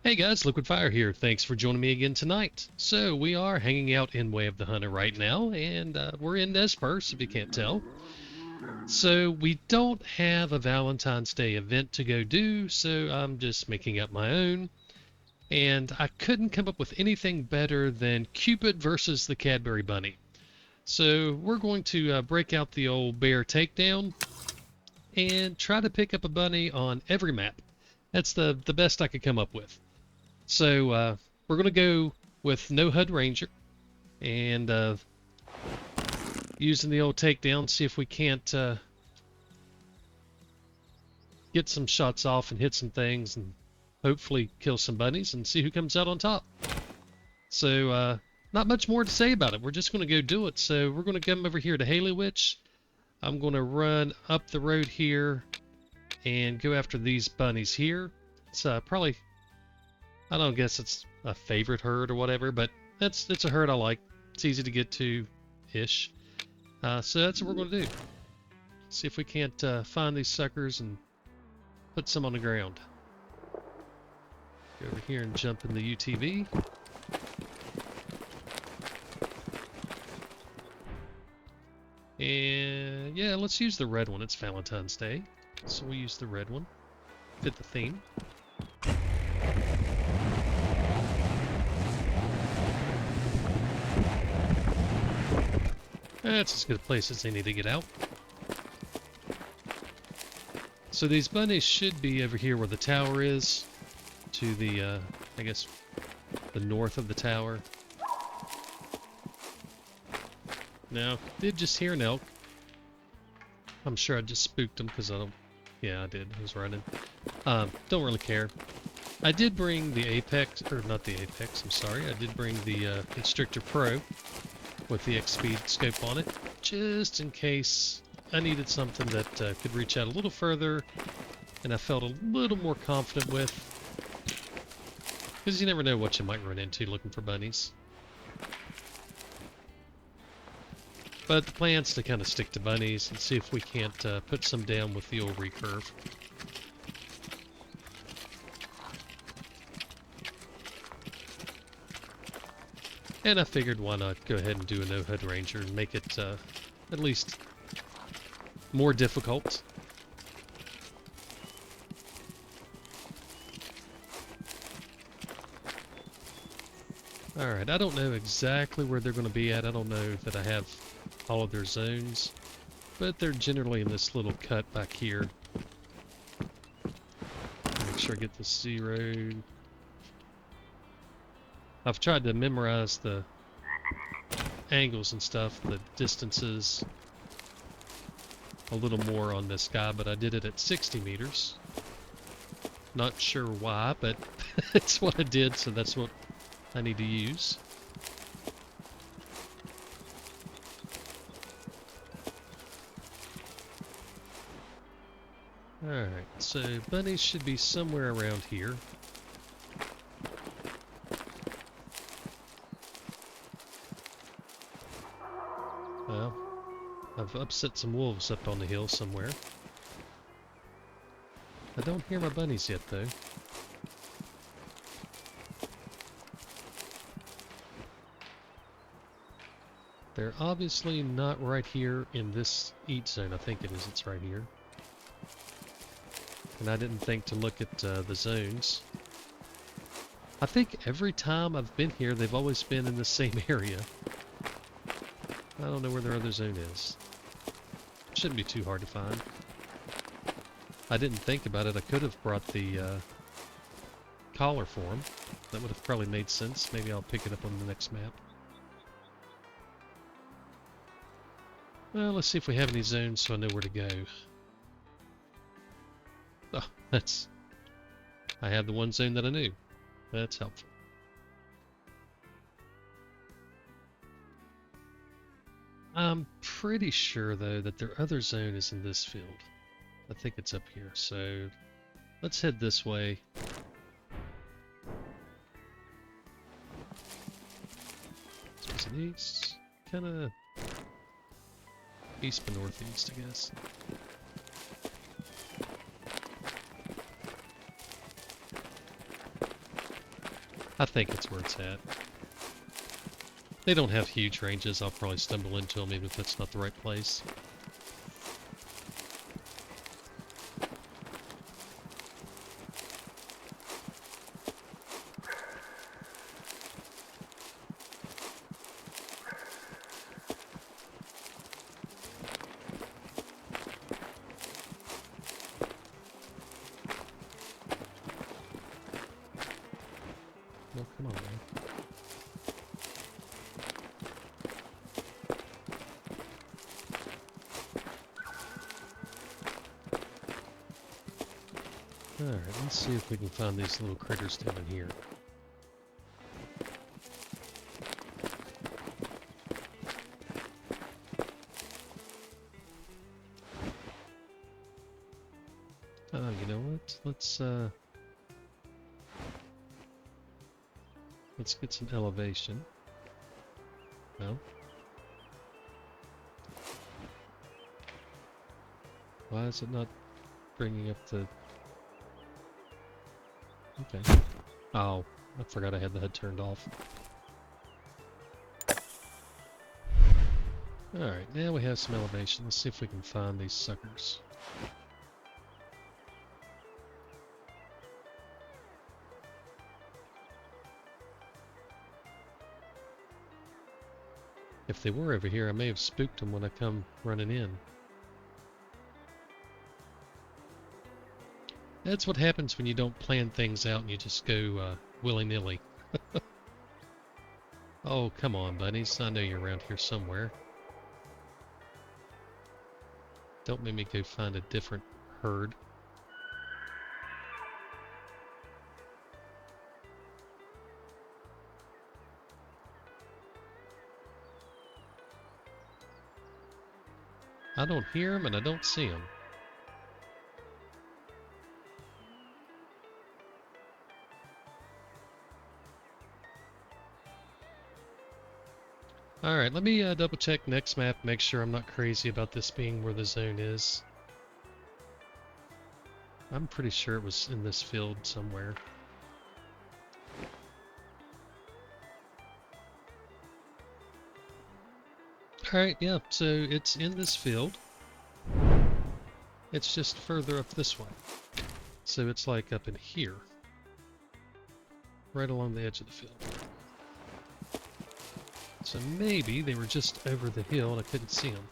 Hey guys, Liquid Fire here. Thanks for joining me again tonight. So we are hanging out in Way of the Hunter right now, and we're in Nez Perce, if you can't tell. So we don't have a Valentine's Day event to go do, so I'm just making up my own. And I couldn't come up with anything better than Cupid versus the Cadbury Bunny. So we're going to break out the old Bear Takedown and try to pick up a bunny on every map. That's the best I could come up with. So we're going to go with No-Hud Ranger and using the old takedown, see if we can't get some shots off and hit some things and hopefully kill some bunnies and see who comes out on top. So not much more to say about it. We're just going to go do it. So we're going to come over here to Haley Witch. I'm going to run up the road here and go after these bunnies here. It's probably, I don't guess it's a favorite herd or whatever, but it's a herd I like. It's easy to get to-ish. So that's what we're going to do. See if we can't find these suckers and put some on the ground. Go over here and jump in the UTV. And yeah, let's use the red one. It's Valentine's Day, so we use the red one. Fit the theme. That's as good a place as they need to get out. So these bunnies should be over here where the tower is, to the, I guess, the north of the tower. Now, did just hear an elk. I'm sure I just spooked him because I don't... Yeah, I did. I was running. Don't really care. I did bring the Apex, or not the Apex, I'm sorry. I did bring the Constrictor Pro with the X-Speed scope on it, just in case I needed something that could reach out a little further and I felt a little more confident with. Because you never know what you might run into looking for bunnies. But the plan's to kind of stick to bunnies and see if we can't put some down with the old recurve. And I figured why not go ahead and do a No-Hud Ranger and make it at least more difficult. Alright, I don't know exactly where they're going to be at. I don't know that I have all of their zones, but they're generally in this little cut back here. Make sure I get this zeroed. I've tried to memorize the angles and stuff, the distances a little more on this guy, but I did it at 60 meters. Not sure why, but it's what I did, so that's what I need to use. Alright, so bunnies should be somewhere around here. Well, I've upset some wolves up on the hill somewhere. I don't hear my bunnies yet, though. They're obviously not right here in this eat zone. I think it is. It's right here. And I didn't think to look at the zones. I think every time I've been here, they've always been in the same area. I don't know where their other zone is. Shouldn't be too hard to find. I didn't think about it. I could have brought the collar for them. That would have probably made sense. Maybe I'll pick it up on the next map. Well, let's see if we have any zones so I know where to go. Oh, that's... I have the one zone that I knew. That's helpful. I'm pretty sure, though, that their other zone is in this field. I think it's up here, so let's head this way. It's an east, kind of east but northeast, I guess. I think it's where it's at. They don't have huge ranges. I'll probably stumble into them even if that's not the right place. Oh, come on, man. Alright, let's see if we can find these little critters down in here. Oh, you know what? Let's get some elevation. No? Why is it not bringing up the... Okay. Oh, I forgot I had the HUD turned off. Alright, now we have some elevation. Let's see if we can find these suckers. If they were over here, I may have spooked them when I come running in. That's what happens when you don't plan things out and you just go willy-nilly. Oh, come on, bunnies. I know you're around here somewhere. Don't make me go find a different herd. I don't hear them and I don't see them. Alright, let me double check next map, make sure I'm not crazy about this being where the zone is. I'm pretty sure it was in this field somewhere. Alright, yeah, so it's in this field. It's just further up this way. So it's like up in here. Right along the edge of the field. So maybe they were just over the hill and I couldn't see them.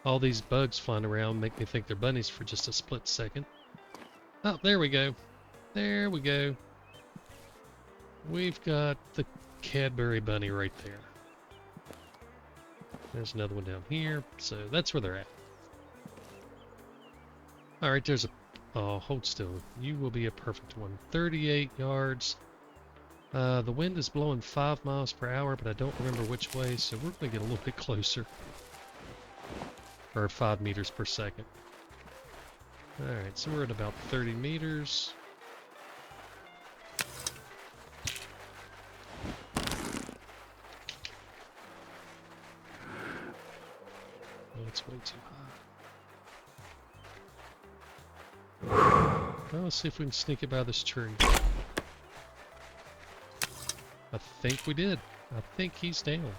All these bugs flying around make me think they're bunnies for just a split second. Oh, there we go. There we go. We've got the Cadbury Bunny right there. There's another one down here. So that's where they're at. Alright, there's a... Oh, hold still. You will be a perfect one. 38 yards. The wind is blowing 5 miles per hour, but I don't remember which way, so we're going to get a little bit closer. Or 5 meters per second. Alright, so we're at about 30 meters. Oh, it's way too high. Well, let's see if we can sneak it by this tree. I think we did. I think he's down.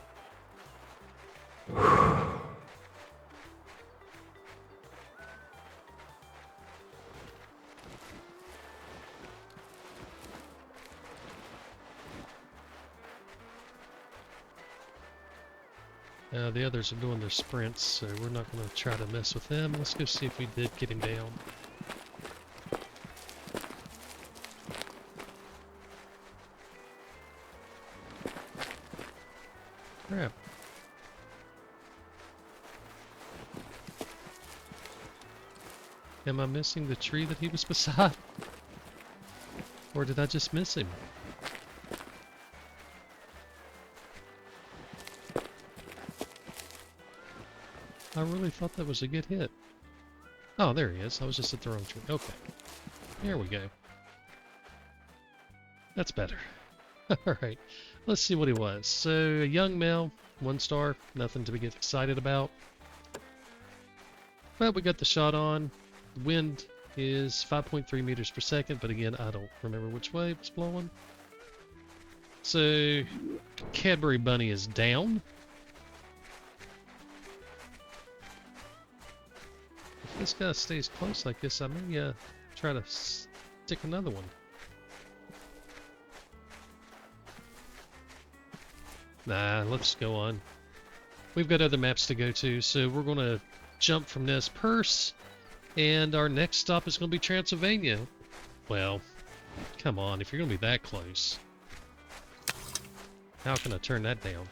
The others are doing their sprints, so we're not going to try to mess with them. Let's go see if we did get him down. Crap. Am I missing the tree that he was beside? Or did I just miss him? I really thought that was a good hit. Oh, there he is. I was just at the wrong tree. Okay. There we go. That's better. Alright. Let's see what he was. So, a young male, 1 star. Nothing to get excited about. But we got the shot on. The wind is 5.3 meters per second, but again, I don't remember which way it was blowing. So, Cadbury Bunny is down. If this guy stays close like this, I may try to stick another one. Nah, let's go on. We've got other maps to go to, so we're going to jump from Nez Perce, and our next stop is going to be Transylvania. Well, come on, if you're going to be that close. How can I turn that down?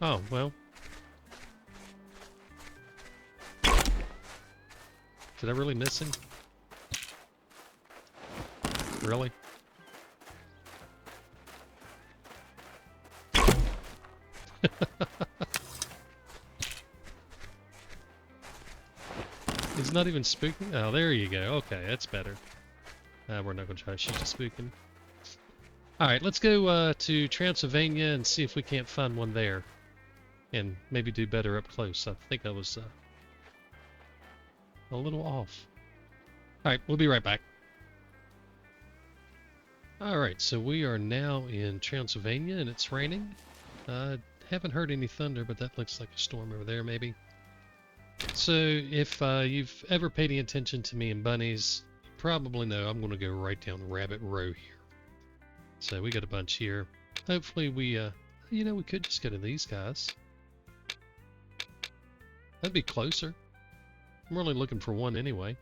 Oh, well. Did I really miss him? Really? He's not even spooking? Oh, there you go. Okay, that's better. We're not going to try to shoot the spooking. Alright, let's go to Transylvania and see if we can't find one there. And maybe do better up close. I think I was a little off. Alright, we'll be right back. Alright, so we are now in Transylvania and it's raining. Haven't heard any thunder, but that looks like a storm over there maybe. So if you've ever paid any attention to me and bunnies, you probably know I'm going to go right down Rabbit Row here. So we got a bunch here. Hopefully we, we could just go to these guys. That'd be closer. I'm really looking for one anyway.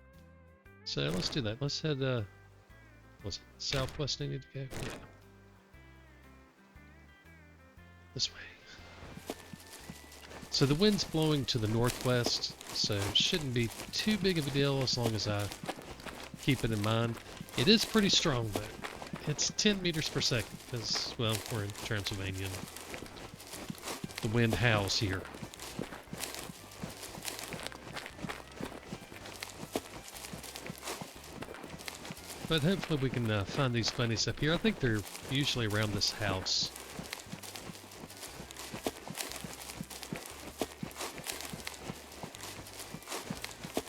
So let's do that. Let's head, was it southwest I need to go? Yeah. This way. So the wind's blowing to the northwest, so it shouldn't be too big of a deal as long as I keep it in mind. It is pretty strong though. It's 10 meters per second because, well, we're in Transylvania and the wind howls here. But hopefully we can find these bunnies up here. I think they're usually around this house.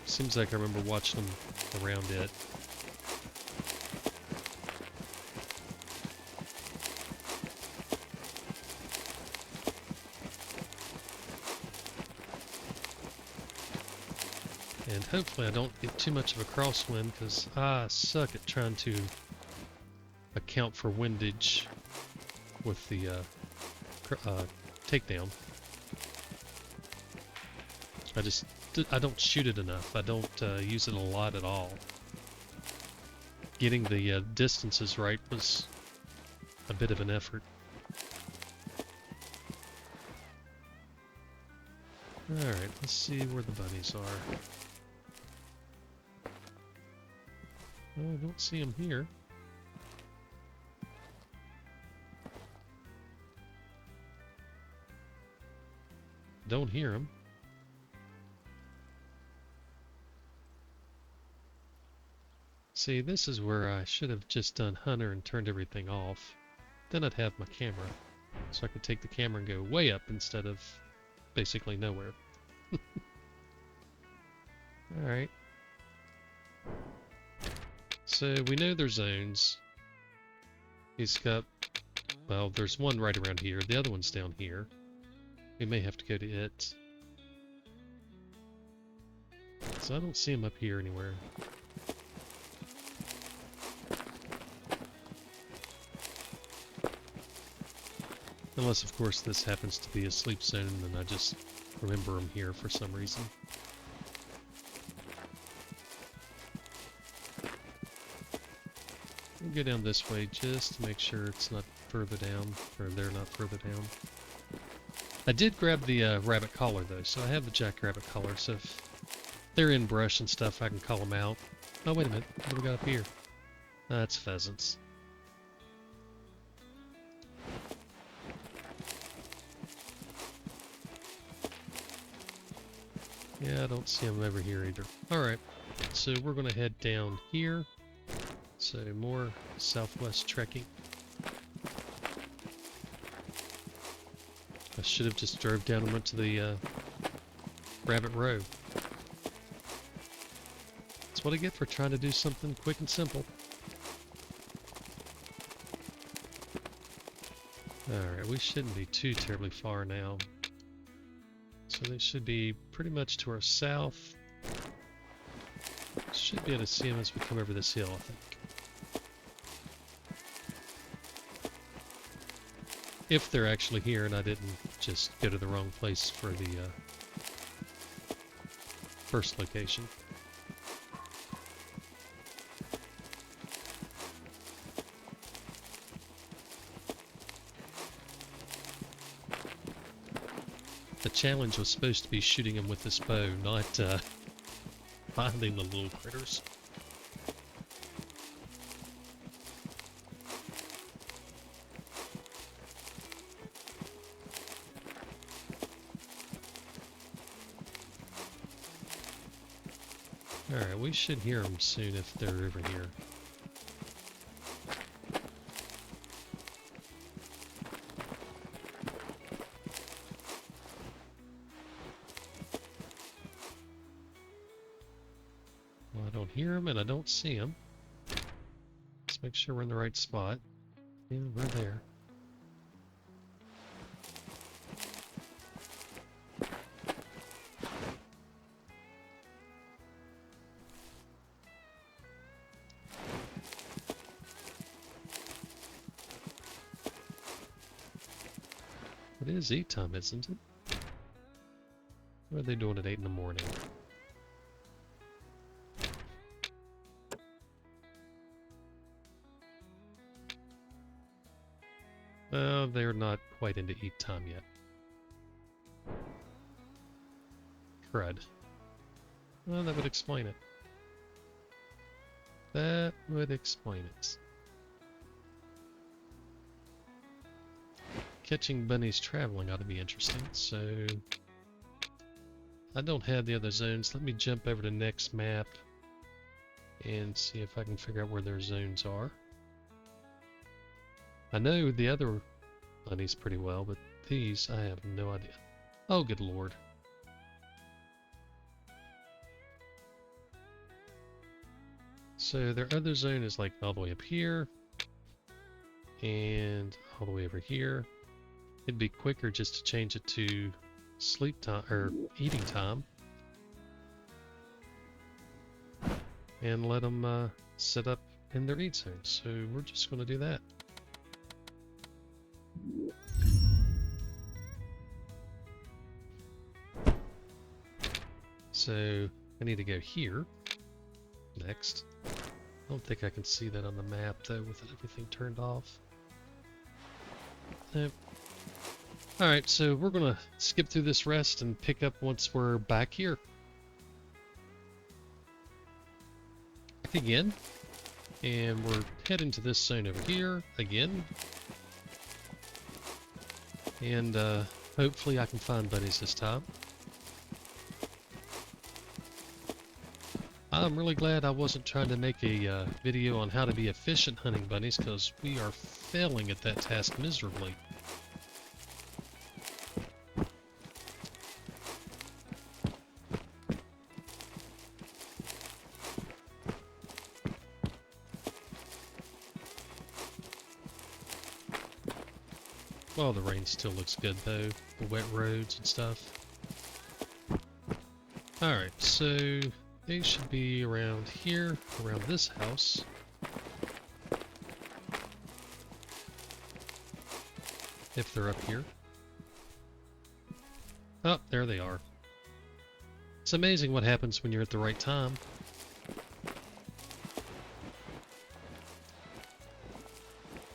Seems like I remember watching them around it. And hopefully I don't get too much of a crosswind because I suck at trying to account for windage with the takedown. I don't shoot it enough. I don't use it a lot at all. Getting the distances right was a bit of an effort. Alright, let's see where the bunnies are. Oh, I don't see them here. Don't hear them. See, this is where I should have just done Hunter and turned everything off. Then I'd have my camera. So I could take the camera and go way up instead of basically nowhere. Alright. So we know there's zones. He's got, well, there's one right around here. The other one's down here. We may have to go to it. So I don't see him up here anywhere. Unless, of course, this happens to be a sleep zone and I just remember him here for some reason. We'll go down this way just to make sure it's not further down, or they're not further down. I did grab the rabbit collar though, so I have the jackrabbit collar, so if they're in brush and stuff, I can call them out. Oh, wait a minute, what do we got up here? That's pheasants. Yeah, I don't see them over here either. Alright, so we're going to head down here. So more southwest trekking. I should have just drove down and went to the Rabbit Row. That's what I get for trying to do something quick and simple. Alright, we shouldn't be too terribly far now. So they should be pretty much to our south. Should be able to see them as we come over this hill, I think. If they're actually here and I didn't just go to the wrong place for the first location. The challenge was supposed to be shooting them with this bow, not finding the little critters. Alright, we should hear them soon if they're over here. Well, I don't hear them and I don't see them. Let's make sure we're in the right spot. Yeah, we're there. It is eat time, isn't it? What are they doing at 8 in the morning? They're not quite into eat time yet. Crud. Well, that would explain it. That would explain it. Catching bunnies traveling ought to be interesting, so I don't have the other zones. Let me jump over to next map and see if I can figure out where their zones are. I know the other bunnies pretty well, but these I have no idea. Oh, good lord. So their other zone is like all the way up here and all the way over here. It'd be quicker just to change it to sleep time or eating time and let them set up in their eat zone. So we're just going to do that. So I need to go here next. I don't think I can see that on the map though with everything turned off. Nope. Alright, so we're going to skip through this rest and pick up once we're back here. Back again. And we're heading to this zone over here again. And hopefully I can find bunnies this time. I'm really glad I wasn't trying to make a video on how to be efficient hunting bunnies, because we are failing at that task miserably. Well, the rain still looks good though, the wet roads and stuff. Alright, so they should be around here, around this house. If they're up here. Oh, there they are. It's amazing what happens when you're at the right time.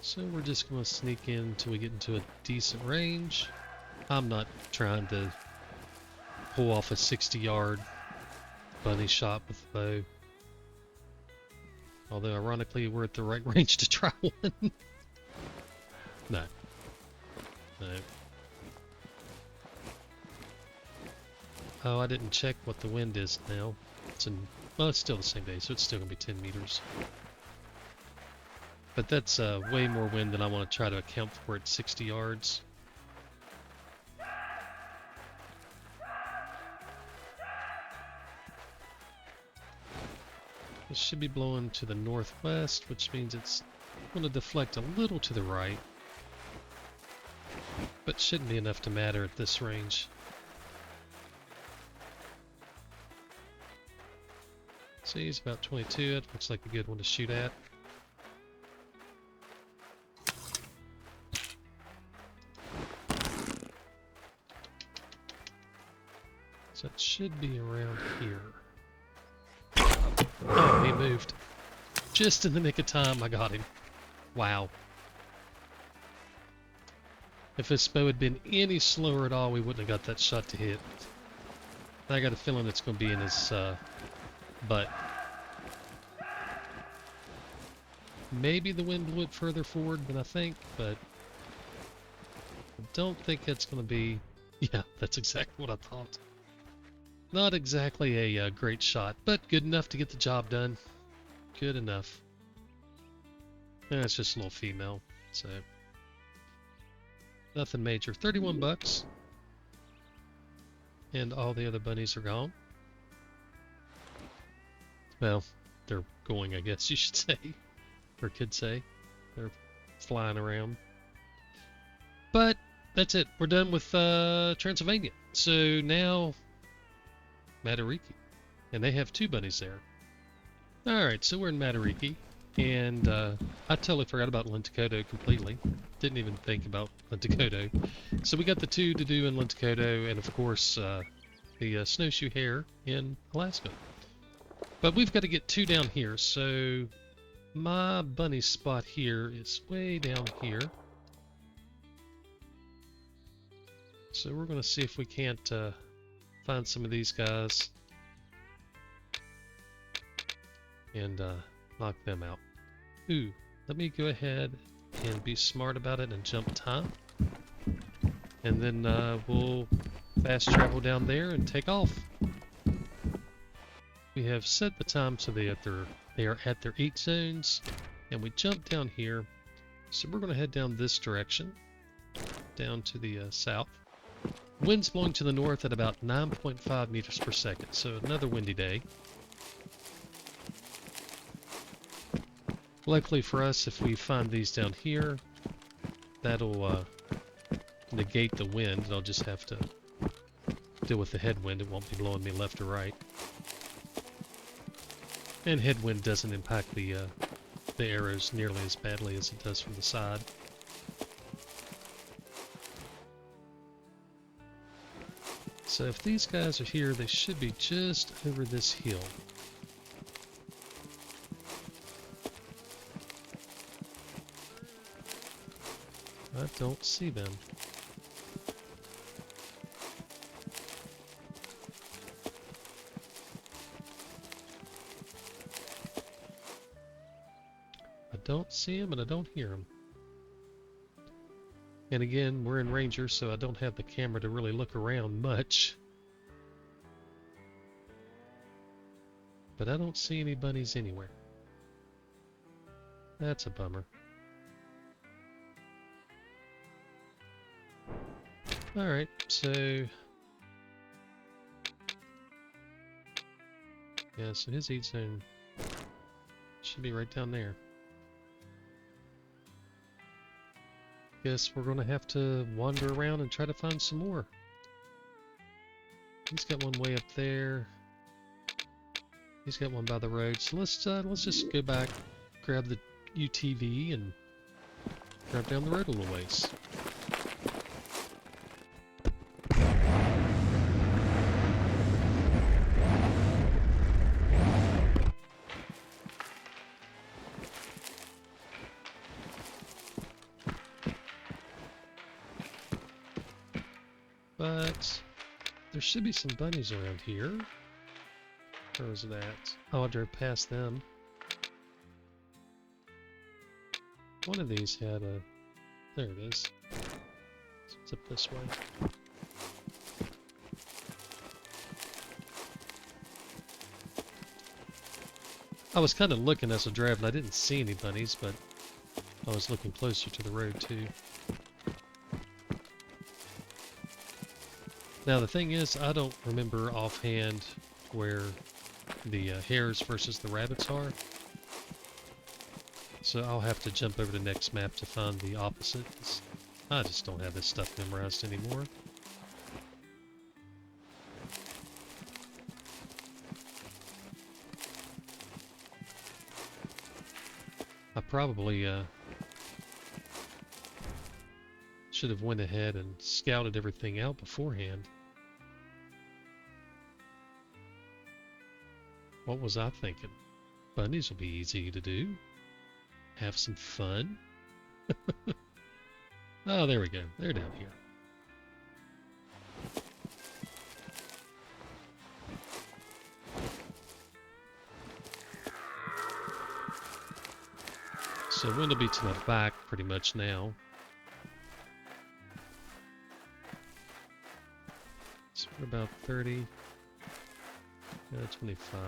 So we're just going to sneak in until we get into a decent range. I'm not trying to pull off a 60-yard bunny shot with the bow. Although ironically we're at the right range to try one. No. No. Oh, I didn't check what the wind is now. Well, it's still the same day, so it's still going to be 10 meters. But that's way more wind than I want to try to account for at 60 yards. It should be blowing to the northwest, which means it's going to deflect a little to the right. But shouldn't be enough to matter at this range. See, he's about 22. It looks like a good one to shoot at. So it should be around here. Oh, he moved. Just in the nick of time, I got him. Wow. If his bow had been any slower at all, we wouldn't have got that shot to hit. I got a feeling it's going to be in his butt. Maybe the wind blew it further forward than I think, but I don't think it's going to be... Yeah, that's exactly what I thought. Not exactly a great shot, but good enough to get the job done. Good enough. And it's just a little female, so nothing major. 31 bucks. And all the other bunnies are gone. Well, they're going, I guess you should say. Or could say. They're flying around. But that's it. We're done with Transylvania. So now Matariki. And they have 2 bunnies there. Alright, so we're in Matariki. And I totally forgot about Lintukoto completely. Didn't even think about Lintukoto. So we got the 2 to do in Lintukoto, and of course the snowshoe hare in Alaska. But we've got to get 2 down here, so my bunny spot here is way down here. So we're going to see if we can't find some of these guys and knock them out. Ooh, let me go ahead and be smart about it and jump time. And then we'll fast travel down there and take off. We have set the time so they are at their eat zones, and we jump down here. So we're going to head down this direction, down to the south. Wind's blowing to the north at about 9.5 meters per second, so another windy day. Luckily for us, if we find these down here, that'll negate the wind. I'll just have to deal with the headwind. It won't be blowing me left or right. And headwind doesn't impact the arrows nearly as badly as it does from the side. So if these guys are here, they should be just over this hill. I don't see them. I don't see them and I don't hear them. And again, we're in Ranger, so I don't have the camera to really look around much. But I don't see any bunnies anywhere. That's a bummer. Alright, so... yeah, so his eat zone should be right down there. Guess we're gonna have to wander around and try to find some more. He's got one way up there. He's got one by the road. So let's just go back, grab the UTV, and drive down the road a little ways. But there should be some bunnies around here. Where was it at? Oh, I drove past them. One of these had a... there it is. It's up this way. I was kind of looking as I drove and I didn't see any bunnies, but I was looking closer to the road too. Now the thing is, I don't remember offhand where the hares versus the rabbits are. So I'll have to jump over to the next map to find the opposite. I just don't have this stuff memorized anymore. I probably should have went ahead and scouted everything out beforehand. What was I thinking? Bunnies will be easy to do. Have some fun. Oh, there we go. They're down here. So wind will be to my back pretty much now. So we're about 30. 25.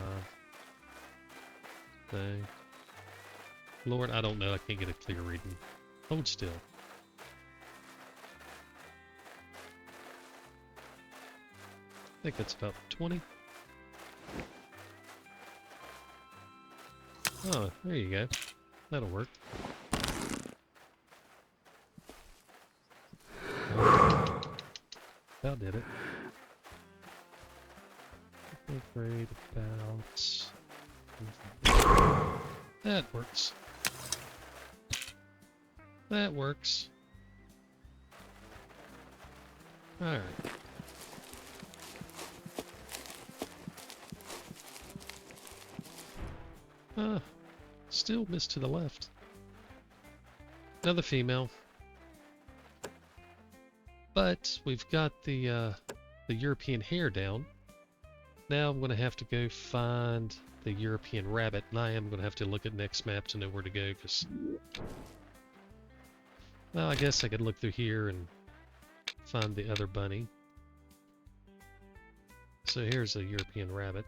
Thing. Lord, I don't know. I can't get a clear reading. Hold still. I think that's about 20. Oh, there you go. That'll work. That did it. Afraid about... That works. That works. Alright. Still missed to the left. Another female. But we've got the European hare down. Now I'm going to have to go find the European rabbit, and I am going to have to look at next map to know where to go, because... Well, I guess I could look through here and find the other bunny. So here's a European rabbit.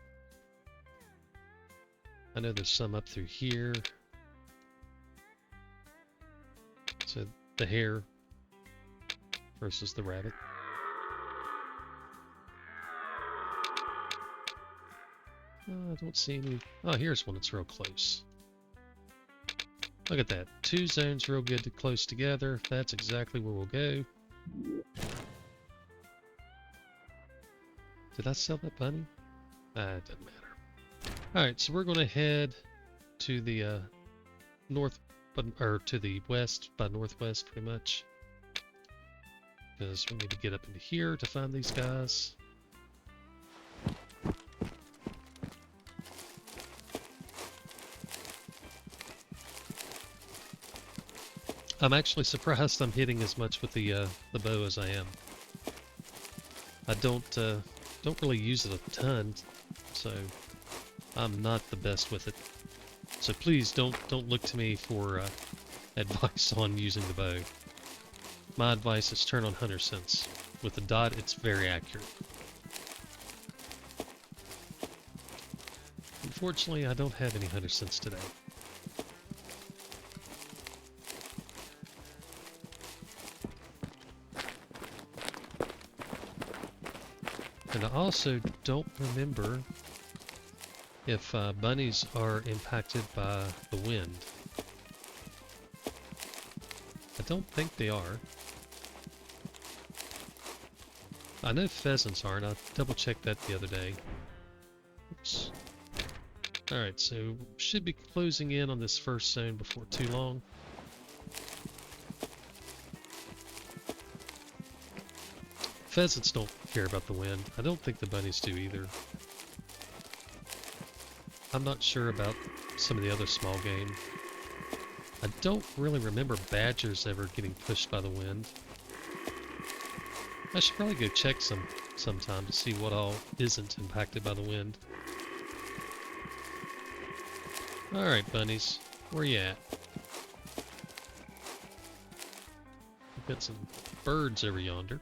I know there's some up through here. So the hare versus the rabbit. I don't see any... Oh, here's one that's real close. Look at that. Two zones real good to close together. That's exactly where we'll go. Did I sell that bunny? It doesn't matter. Alright, so we're going to head to the north, or to the west by northwest pretty much. Because we need to get up into here to find these guys. I'm actually surprised I'm hitting as much with the bow as I am. I don't really use it a ton, so I'm not the best with it. So please don't look to me for advice on using the bow. My advice is turn on hunter sense. With the dot, it's very accurate. Unfortunately, I don't have any hunter sense today. And I also don't remember if bunnies are impacted by the wind. I don't think they are. I know pheasants aren't. I double checked that the other day. Oops. Alright, so should be closing in on this first zone before too long. Pheasants don't care about the wind. I don't think the bunnies do either. I'm not sure about some of the other small game. I don't really remember badgers ever getting pushed by the wind. I should probably go check sometime to see what all isn't impacted by the wind. Alright, bunnies. Where you at? We've got some birds over yonder.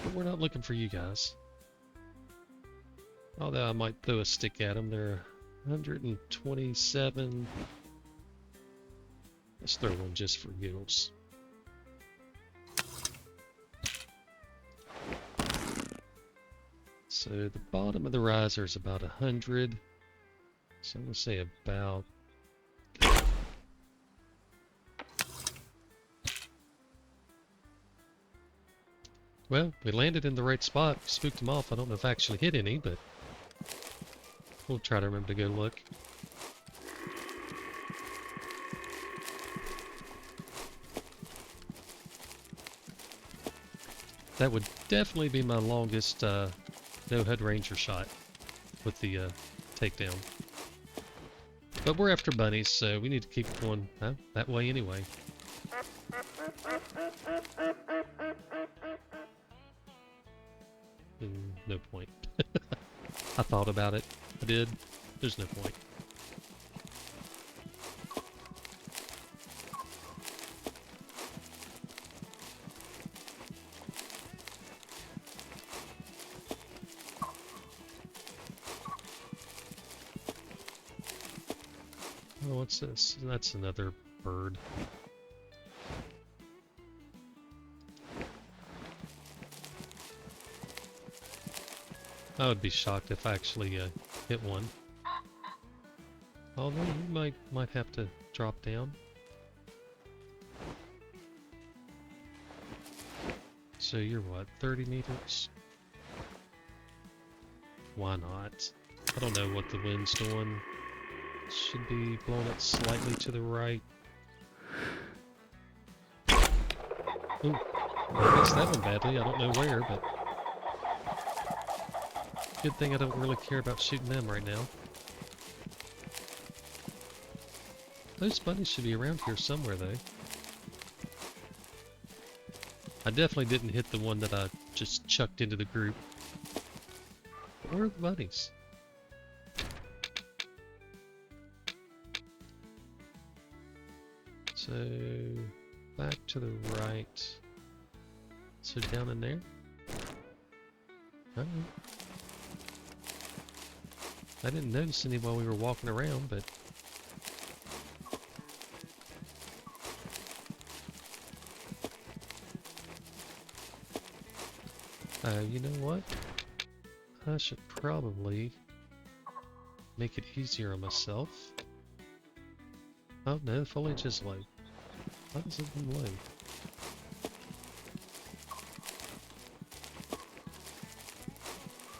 But we're not looking for you guys. Although I might throw a stick at them. They're 127. Let's throw one just for giggles. So the bottom of the riser is about 100. So I'm going to say about... Well, we landed in the right spot. We spooked them off. I don't know if I actually hit any, but we'll try to remember to go look. That would definitely be my longest No-Hud Ranger shot with the takedown. But we're after bunnies, so we need to keep going that way anyway. No point. I thought about it. I did. There's no point. Oh, what's this? That's another bird. I would be shocked if I actually hit one. Although you might have to drop down. So you're what, 30 meters? Why not? I don't know what the wind's doing. Should be blowing it slightly to the right. Ooh, I missed that one badly. I don't know where, but good thing I don't really care about shooting them right now. Those bunnies should be around here somewhere, though. I definitely didn't hit the one that I just chucked into the group. Where are the bunnies? So, back to the right. So down in there? I didn't notice any while we were walking around, but... you know what? I should probably make it easier on myself. Oh no, the foliage is low. Why is it low?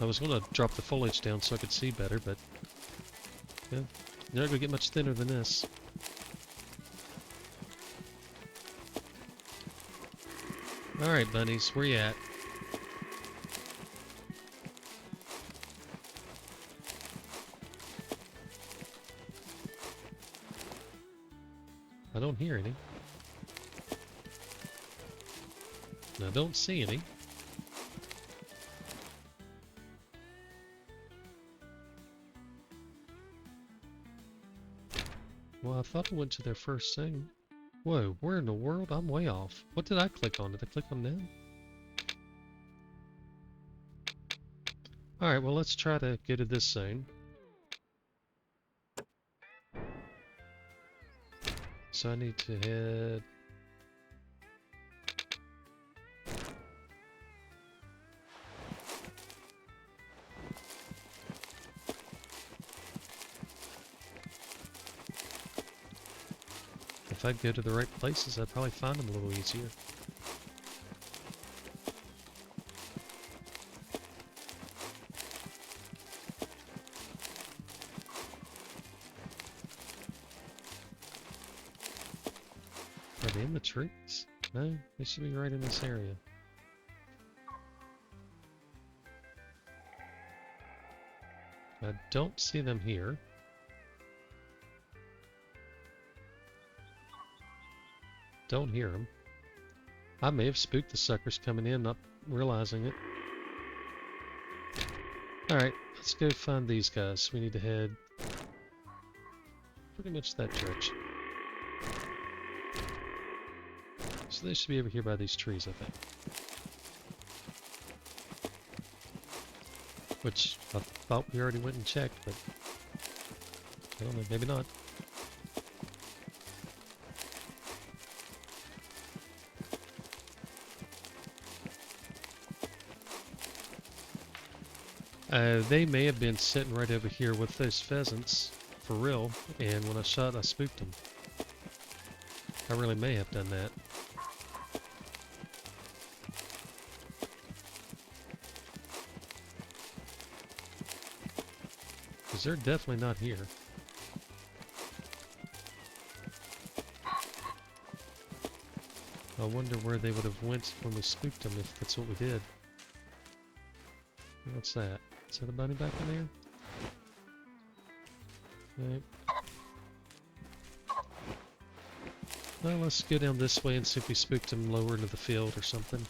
I was going to drop the foliage down so I could see better, but yeah, you're not going to get much thinner than this. Alright bunnies, where you at? I don't hear any. I don't see any. Well, I thought I went to their first thing. Whoa, where in the world? I'm way off. What did I click on? Did I click on them? Alright, well let's try to go to this zone. So I need to head... If I'd go to the right places, I'd probably find them a little easier. Are they in the trees? No, they should be right in this area. I don't see them here. Don't hear them. I may have spooked the suckers coming in, not realizing it. Alright, let's go find these guys. We need to head pretty much that direction. So they should be over here by these trees, I think. Which I thought we already went and checked, but I don't know, maybe not. They may have been sitting right over here with those pheasants, for real, and when I shot, I spooked them. I really may have done that. Because they're definitely not here. I wonder where they would have went when we spooked them, if that's what we did. What's that? Is that a bunny back in there? Nope. Well, let's go down this way and see if we spooked them lower into the field or something.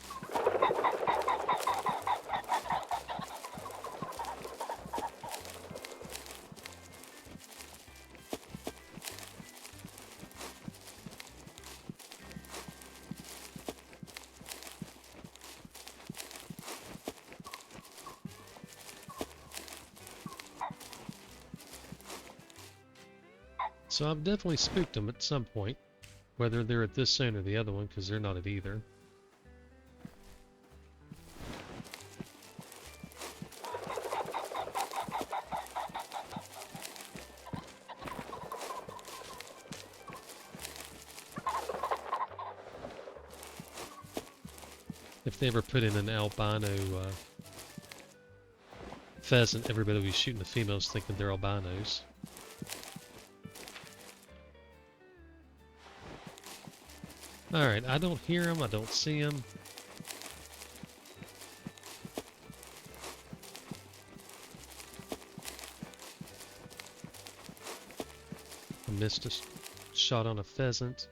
So I've definitely spooked them at some point, whether they're at this zone or the other one, because they're not at either. If they ever put in an albino pheasant, everybody will be shooting the females thinking they're albinos. Alright, I don't hear them, I don't see them. I missed a shot on a pheasant.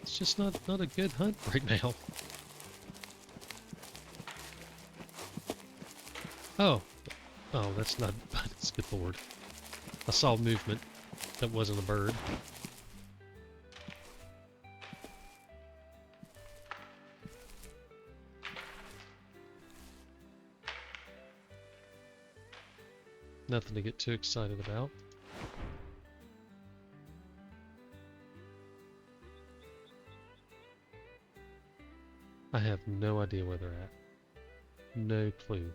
It's just not a good hunt right now. Oh, that's not, that's good lord. I saw movement. That wasn't a bird. Nothing to get too excited about. I have no idea where they're at. No clue.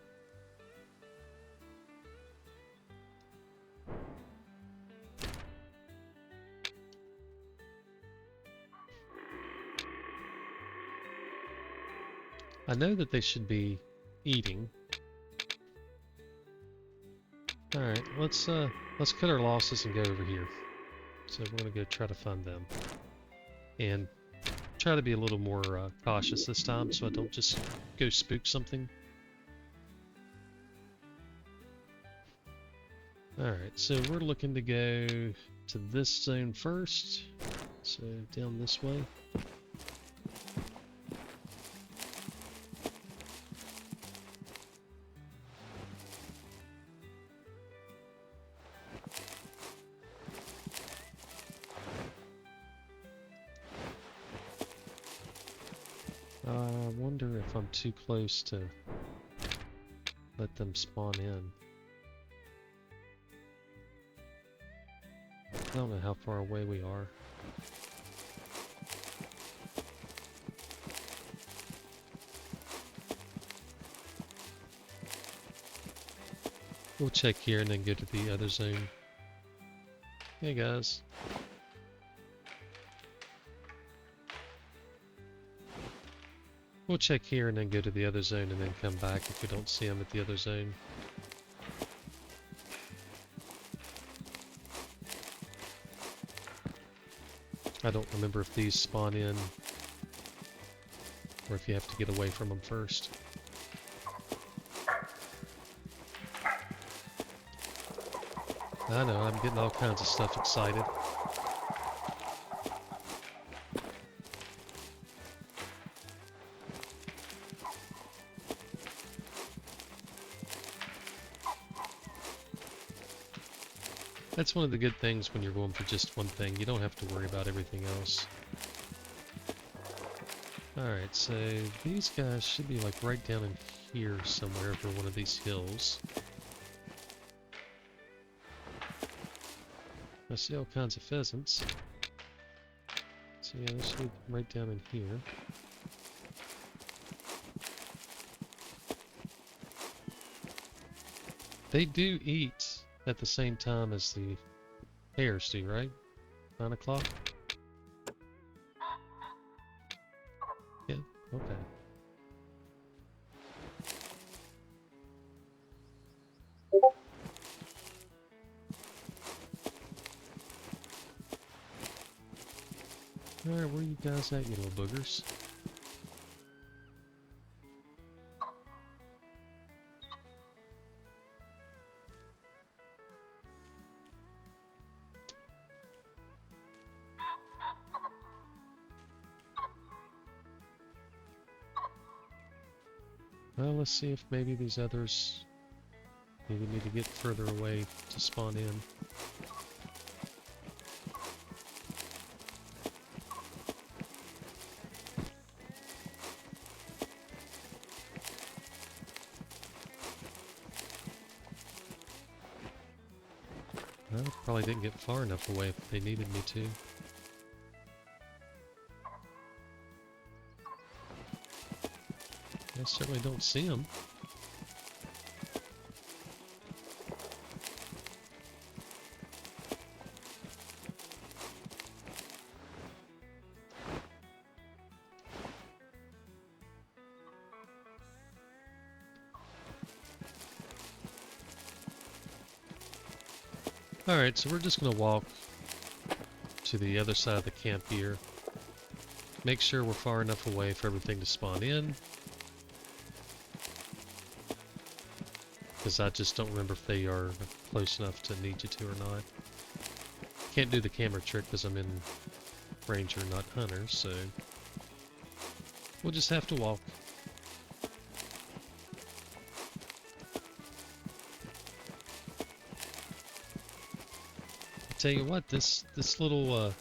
I know that they should be eating. Alright, let's cut our losses and go over here. So we're gonna go try to find them. And try to be a little more cautious this time so I don't just go spook something. Alright, so we're looking to go to this zone first. So down this way. I wonder if I'm too close to let them spawn in. I don't know how far away we are. We'll check here and then go to the other zone. Hey guys. We'll check here and then go to the other zone and then come back if we don't see them at the other zone. I don't remember if these spawn in or if you have to get away from them first. I know, I'm getting all kinds of stuff excited. That's one of the good things when you're going for just one thing. You don't have to worry about everything else. Alright, so these guys should be like right down in here somewhere over one of these hills. I see all kinds of pheasants. So yeah, they should be right down in here. They do eat at the same time as the hares do, right? 9 o'clock? Yeah, okay. Alright, where you guys at, you little boogers? Well, let's see if maybe these others maybe need to get further away to spawn in. Well, probably didn't get far enough away if they needed me to. I certainly don't see them. Alright, so we're just going to walk to the other side of the camp here. Make sure we're far enough away for everything to spawn in. Because I just don't remember if they are close enough to need you to or not. Can't do the camera trick because I'm in Ranger, not Hunter, so we'll just have to walk. I tell you what, this little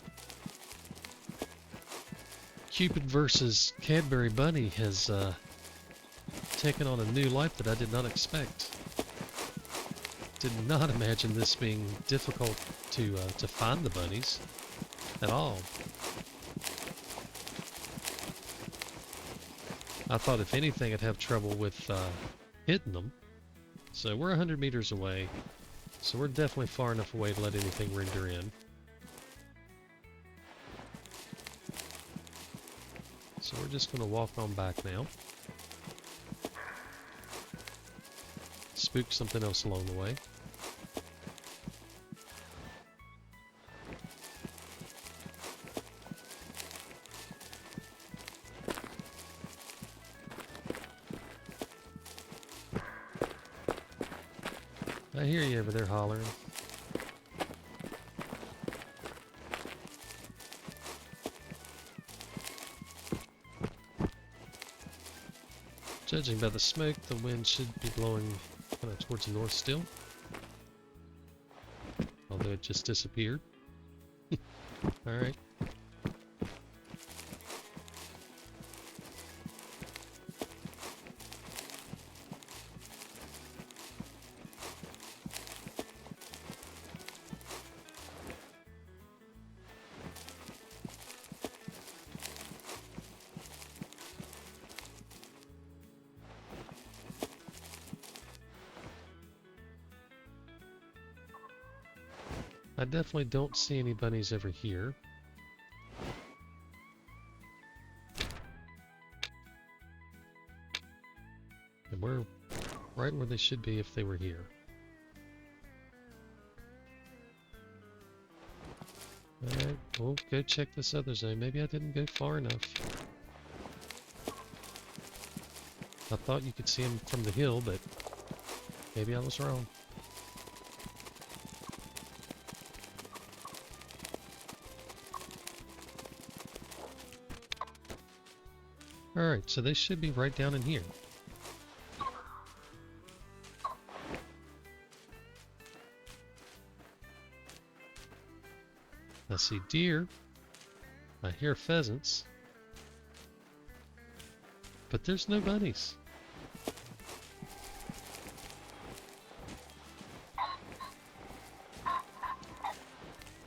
Cupid versus Cadbury Bunny has taken on a new life that I did not expect. Did not imagine this being difficult to find the bunnies at all. I thought if anything I'd have trouble with hitting them. So we're 100 meters away, so we're definitely far enough away to let anything render in. So we're just going to walk on back now. Spook something else along the way. I hear you over there hollering. Judging by the smoke, the wind should be blowing kind of towards the north still. Although it just disappeared. Alright. I definitely don't see any bunnies over here. And we're right where they should be if they were here. Alright, we'll go check this other zone. Maybe I didn't go far enough. I thought you could see them from the hill, but maybe I was wrong. Alright, so they should be right down in here. I see deer. I hear pheasants. But there's no bunnies.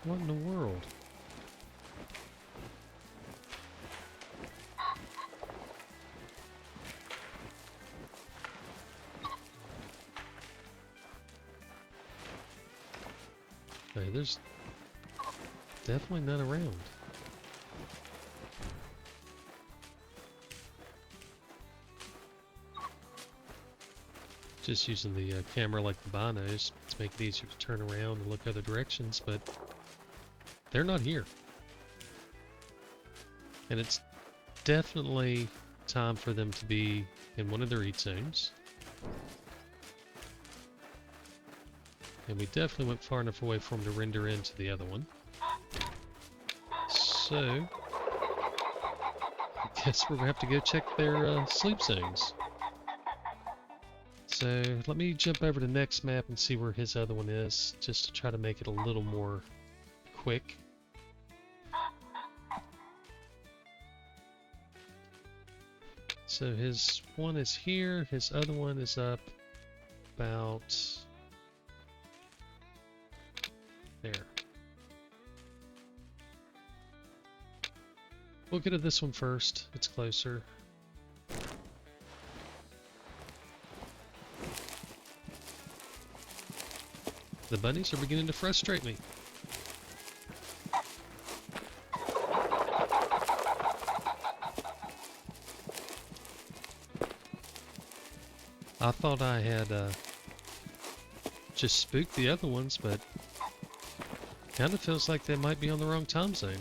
What in the world? Okay, there's definitely none around. Just using the camera like the binos to make it easier to turn around and look other directions, but they're not here. And it's definitely time for them to be in one of their eat zones. And we definitely went far enough away for them to render into the other one. So, I guess we're going to have to go check their sleep zones. So, let me jump over to the next map and see where his other one is, just to try to make it a little more quick. So his one is here, his other one is up about there. We'll get to this one first, it's closer. The bunnies are beginning to frustrate me. I thought I had just spooked the other ones, but kind of feels like they might be on the wrong time zone.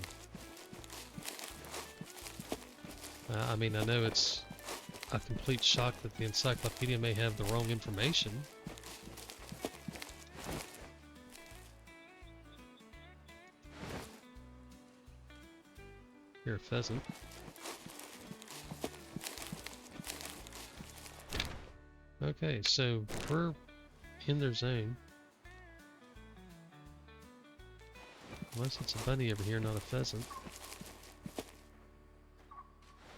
I mean, I know it's a complete shock that the encyclopedia may have the wrong information. Here, a pheasant. Okay, so we're in their zone. Unless it's a bunny over here, not a pheasant.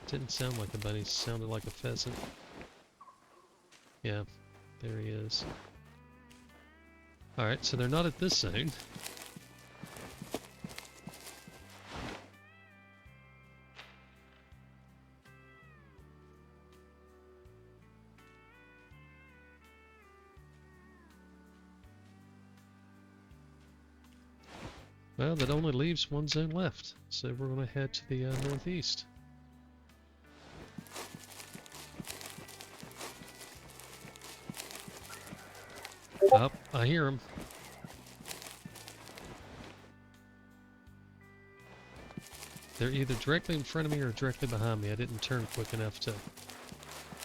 Didn't sound like a bunny, sounded like a pheasant. Yeah, there he is. Alright, so they're not at this zone. Well, that only leaves one zone left, so we're going to head to the northeast. Oh, I hear him. They're either directly in front of me or directly behind me. I didn't turn quick enough to...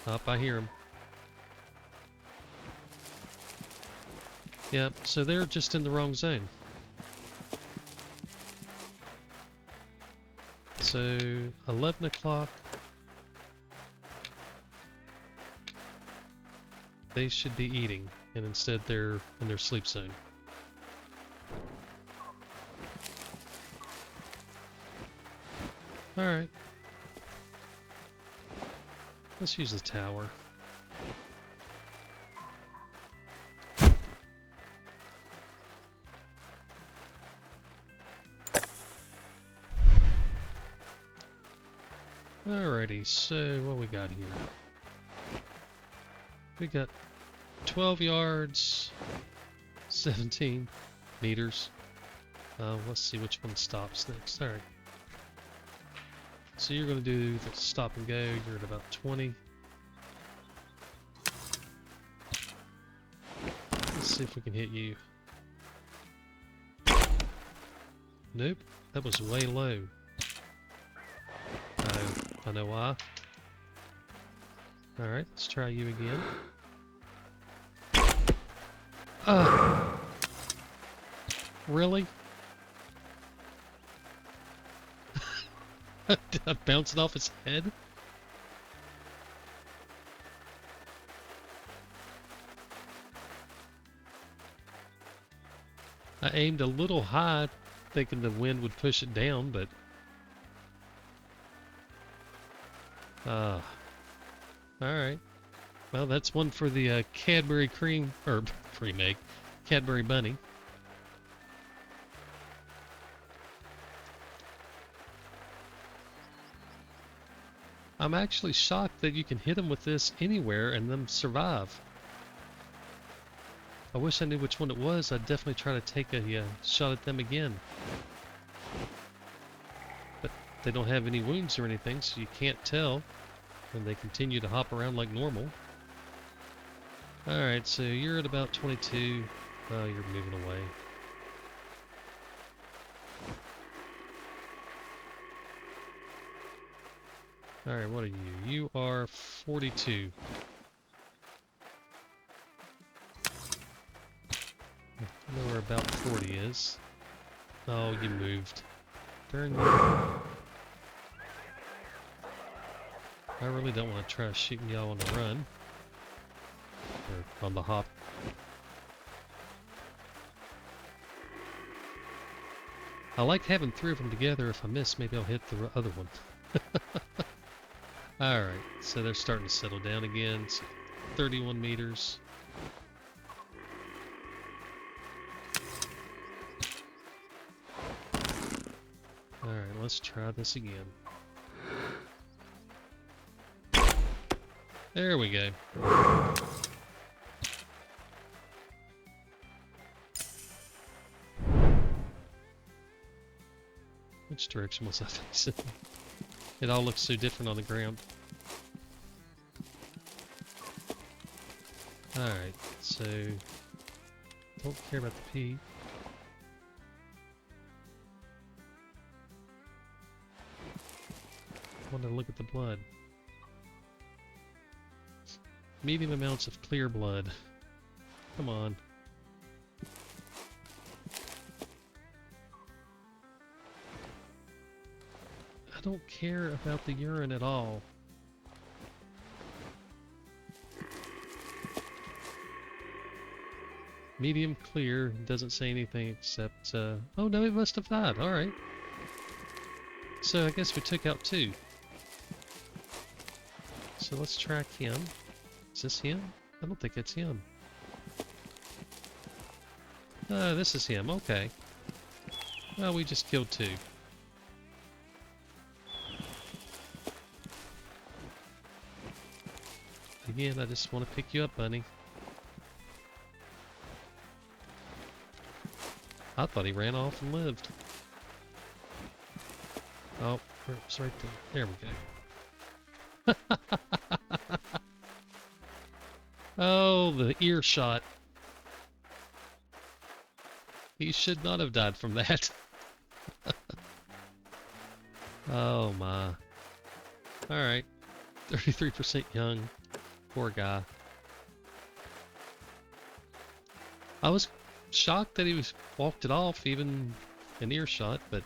Oh, I hear him. Yep, so they're just in the wrong zone. So, 11 o'clock, they should be eating, and instead they're in their sleep zone. Alright. Let's use the tower. Alrighty, so what we got here? We got 12 yards, 17 meters. Let's see which one stops next. Alright. So you're going to do the stop and go. You're at about 20. Let's see if we can hit you. Nope, that was way low. I know why. Alright, let's try you again. Really? Did I bounce it off his head? I aimed a little high, thinking the wind would push it down, but... Alright. Well, that's one for the Cadbury cream, or cream egg, Cadbury Bunny. I'm actually shocked that you can hit them with this anywhere and them survive. I wish I knew which one it was. I'd definitely try to take a shot at them again. But they don't have any wounds or anything, so you can't tell. And they continue to hop around like normal. Alright, so you're at about 22. Oh, you're moving away. Alright, what are you? You are 42. I know where about 40 is. Oh, you moved. Darn you. I really don't want to try shooting y'all on the run. Or on the hop. I like having 3 of them together. If I miss, maybe I'll hit the other one. Alright, so they're starting to settle down again. So 31 meters. Alright, let's try this again. There we go. Which direction was I facing? It all looks so different on the ground. Alright, so don't care about the P. I want to look at the blood. Medium amounts of clear blood. Come on. I don't care about the urine at all. Medium clear, doesn't say anything except, oh no, it must have died, alright. So I guess we took out 2. So let's track him. Is this him? I don't think it's him. This is him, okay. Well, we just killed 2. Again, I just want to pick you up, Bunny. I thought he ran off and lived. Oh, it's right there. There we go. Oh, the ear shot. He should not have died from that. Oh my. Alright. 33% young. Poor guy. I was shocked that he walked it off, even an earshot, but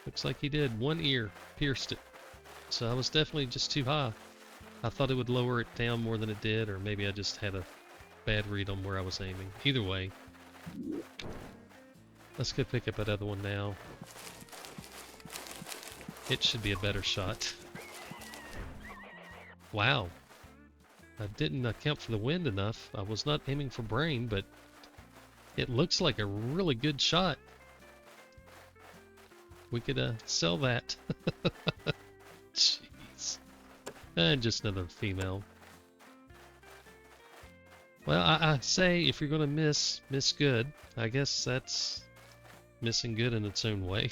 looks like he did. One ear pierced it. So I was definitely just too high. I thought it would lower it down more than it did, or maybe I just had a bad read on where I was aiming. Either way. Let's go pick up that other one now. It should be a better shot. Wow. I didn't account for the wind enough. I was not aiming for brain, but it looks like a really good shot. We could sell that. Jeez. And just another female. Well, I say if you're gonna miss good. I guess that's missing good in its own way.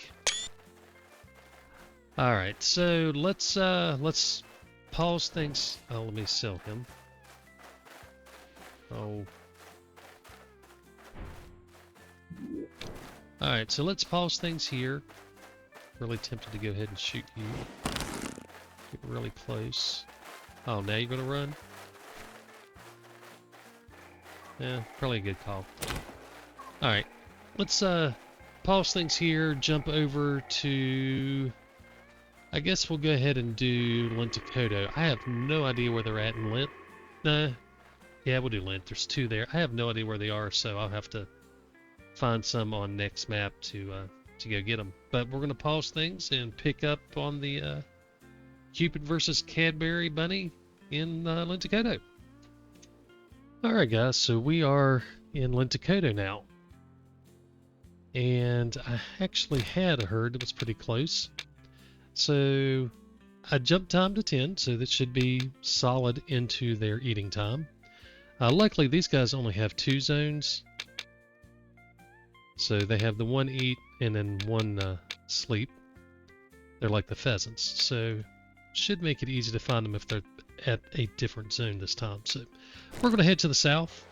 Alright, so let's pause things. Oh, let me sell him. Oh. Alright, so let's pause things here. Really tempted to go ahead and shoot you. Get really close. Oh, now you're gonna run? Yeah, probably a good call. Alright, let's pause things here, jump over to... I guess we'll go ahead and do Lintukoto. I have no idea where they're at in Lint. Yeah, we'll do Lint. There's 2 there. I have no idea where they are, so I'll have to find some on next map to go get them. But we're going to pause things and pick up on the Cupid versus Cadbury Bunny in Lintukoto. Alright guys, so we are in Lintukoto now. And I actually had a herd that was pretty close. So I jumped time to 10, so that should be solid into their eating time. Luckily, these guys only have 2 zones. So they have the 1 eat and then 1 sleep. They're like the pheasants. So should make it easy to find them if they're at a different zone this time. So we're going to head to the south.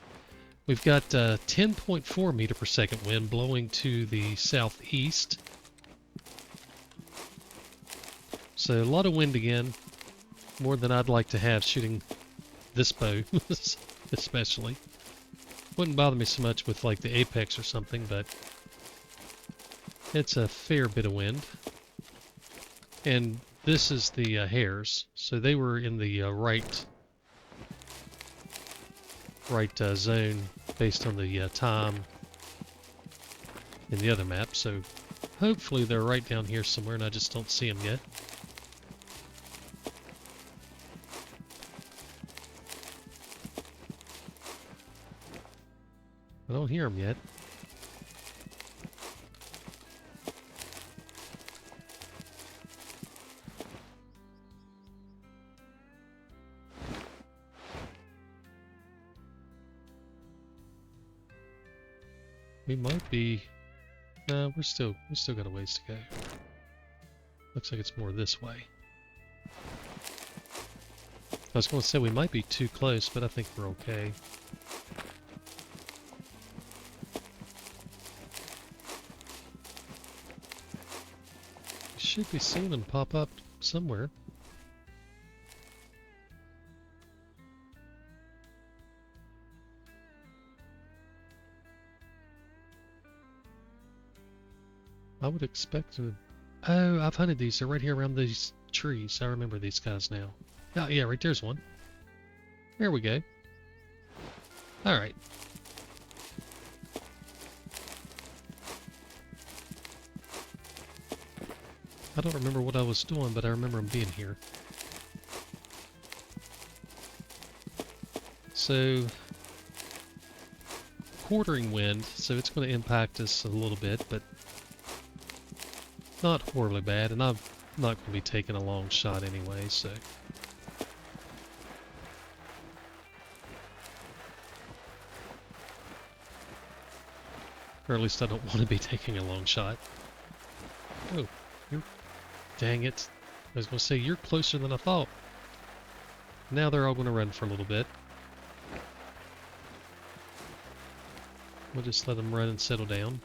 We've got 10.4 meter per second wind blowing to the southeast. So a lot of wind again, more than I'd like to have shooting this bow, especially. Wouldn't bother me so much with like the apex or something, but it's a fair bit of wind. And this is the hares, so they were in the right zone based on the time in the other map. So hopefully they're right down here somewhere, and I just don't see them yet. I don't hear them yet. We might be... No, we still got a ways to go. Looks like it's more this way. I was going to say we might be too close, but I think we're okay. Should be seeing them pop up somewhere. I would expect to... Oh, I've hunted these. They're right here around these trees. I remember these guys now. Oh, yeah, right there's one. There we go. Alright. I don't remember what I was doing, but I remember them being here. So, quartering wind, so it's going to impact us a little bit, but not horribly bad, and I'm not going to be taking a long shot anyway, so... Or at least I don't want to be taking a long shot. Oh, dang it. I was going to say, you're closer than I thought. Now they're all going to run for a little bit. We'll just let them run and settle down.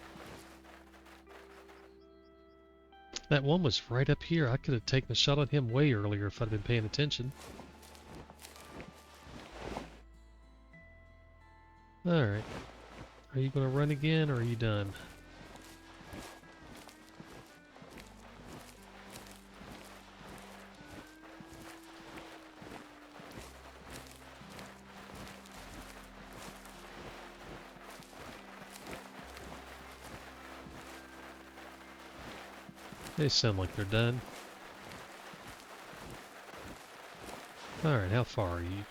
That one was right up here. I could have taken a shot at him way earlier if I'd been paying attention. Alright. Are you going to run again, or are you done? They sound like they're done. Alright, how far are you?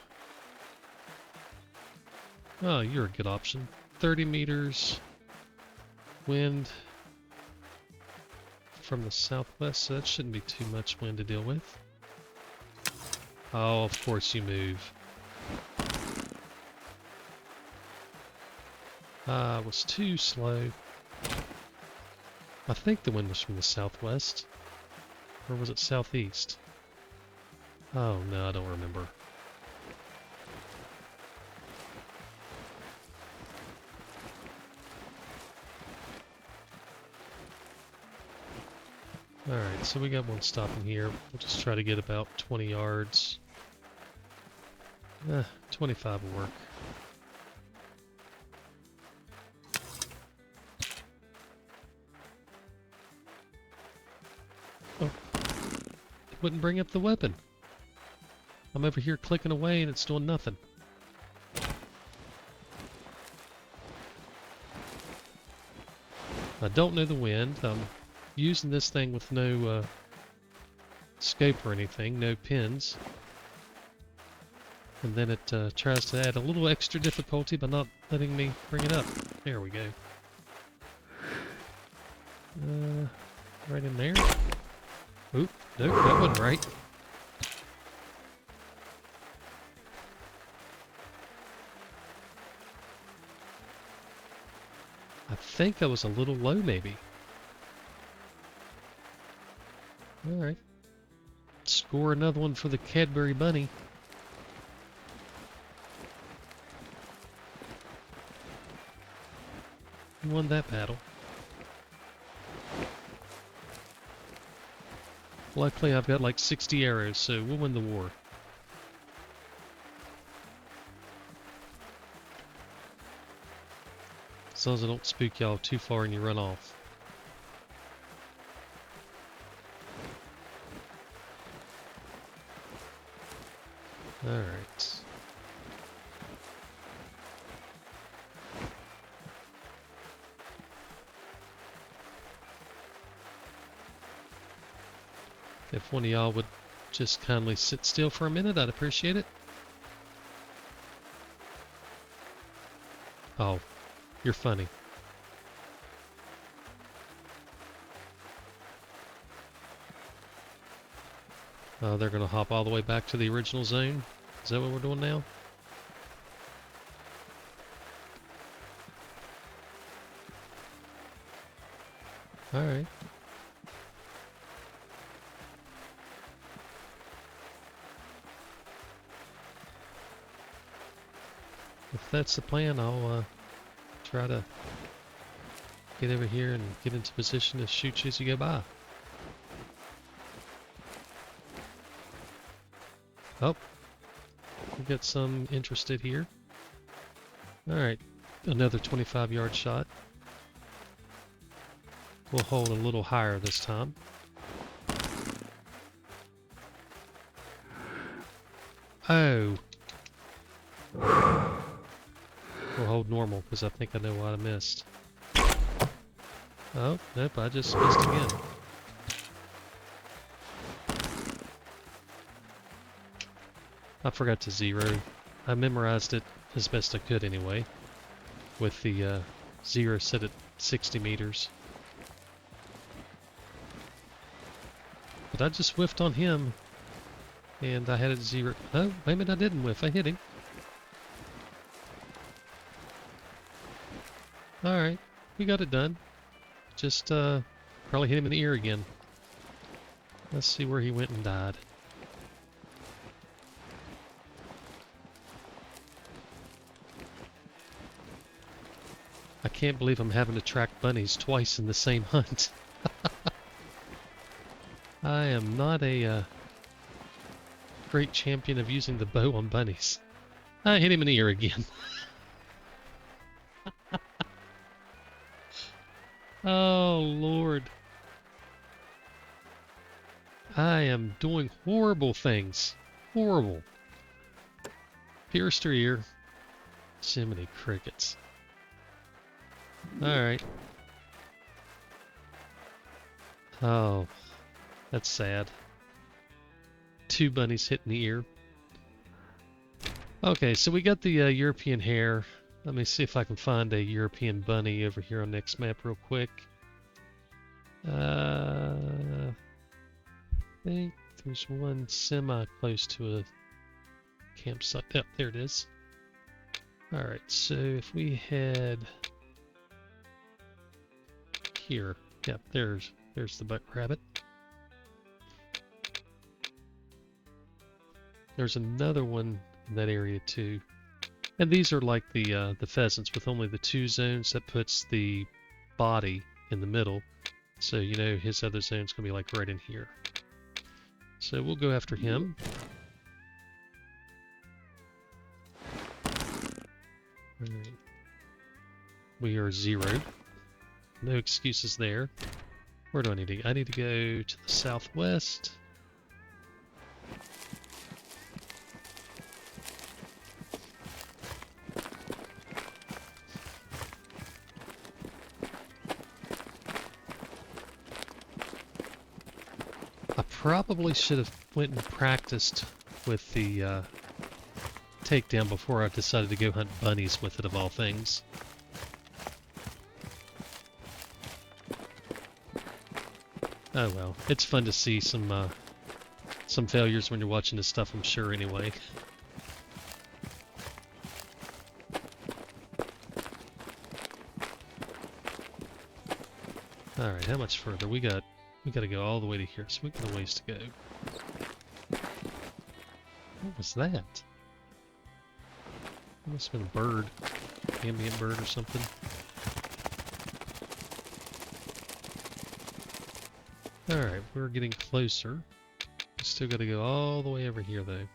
Oh, you're a good option. 30 meters. Wind from the southwest, so that shouldn't be too much wind to deal with. Oh, of course you move. I was too slow. I think the wind was from the southwest. Or was it southeast? Oh no, I don't remember. Alright, so we got one stopping here. We'll just try to get about 20 yards. 25 will work. Oh, it wouldn't bring up the weapon. I'm over here clicking away and it's doing nothing. I don't know the wind. I'm using this thing with no scope or anything, no pins. And then it tries to add a little extra difficulty by not letting me bring it up. There we go. Right in there. Oop, nope, that wasn't right. think I was a little low, maybe. Alright. Score another one for the Cadbury Bunny. He won that battle. Luckily, I've got like 60 arrows, so we'll win the war. As long as I don't spook y'all too far and you run off. Alright. If one of y'all would just kindly sit still for a minute, I'd appreciate it. Oh, you're funny. Oh, they're going to hop all the way back to the original zone? Is that what we're doing now? Alright. If that's the plan, I'll try to get over here and get into position to shoot you as you go by. Oh, we got some interested here. Alright, another 25-yard shot. We'll hold a little higher this time. Oh. We'll hold normal because I think I know what I missed. Oh, nope, I just missed again. I forgot to zero. I memorized it as best I could anyway, with the zero set at 60 meters. But I just whiffed on him, and I had it zero. Oh, wait a minute, I didn't whiff. I hit him. Alright, we got it done. Just probably hit him in the ear again. Let's see where he went and died. I can't believe I'm having to track bunnies twice in the same hunt. I am not a great champion of using the bow on bunnies. I hit him in the ear again. Oh, Lord. I am doing horrible things. Horrible. Pierced her ear. Jiminy crickets. Alright. Oh, that's sad. 2 bunnies hitting the ear. Okay, so we got the European hare. Let me see if I can find a European bunny over here on next map real quick. I think there's one semi-close to a campsite. Yep, there it is. Alright, so if we head here. Yep, there's the buck rabbit. There's another one in that area too. And these are like the pheasants with only the 2 zones. That puts the body in the middle. So, you know, his other zone's going to be like right in here. So we'll go after him. Alright. We are zeroed. No excuses there. Where do I need to go? I need to go to the southwest. I probably should have went and practiced with the takedown before I decided to go hunt bunnies with it, of all things. Oh well, it's fun to see some failures when you're watching this stuff, I'm sure, anyway. Alright, how much further? We gotta go all the way to here, so we got a ways to go. What was that? It must have been a bird. Ambient bird or something. Alright, we're getting closer. We still gotta go all the way over here though.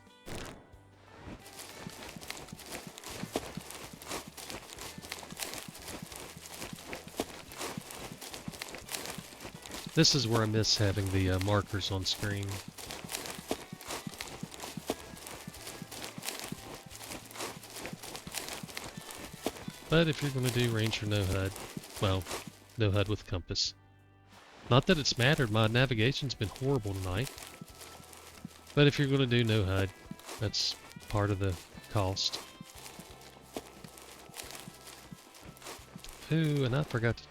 This is where I miss having the markers on screen. But if you're going to do Ranger No-Hud, well, No-Hud with compass. Not that it's mattered, my navigation's been horrible tonight. But if you're going to do No-Hud, that's part of the cost. Ooh, and I forgot to...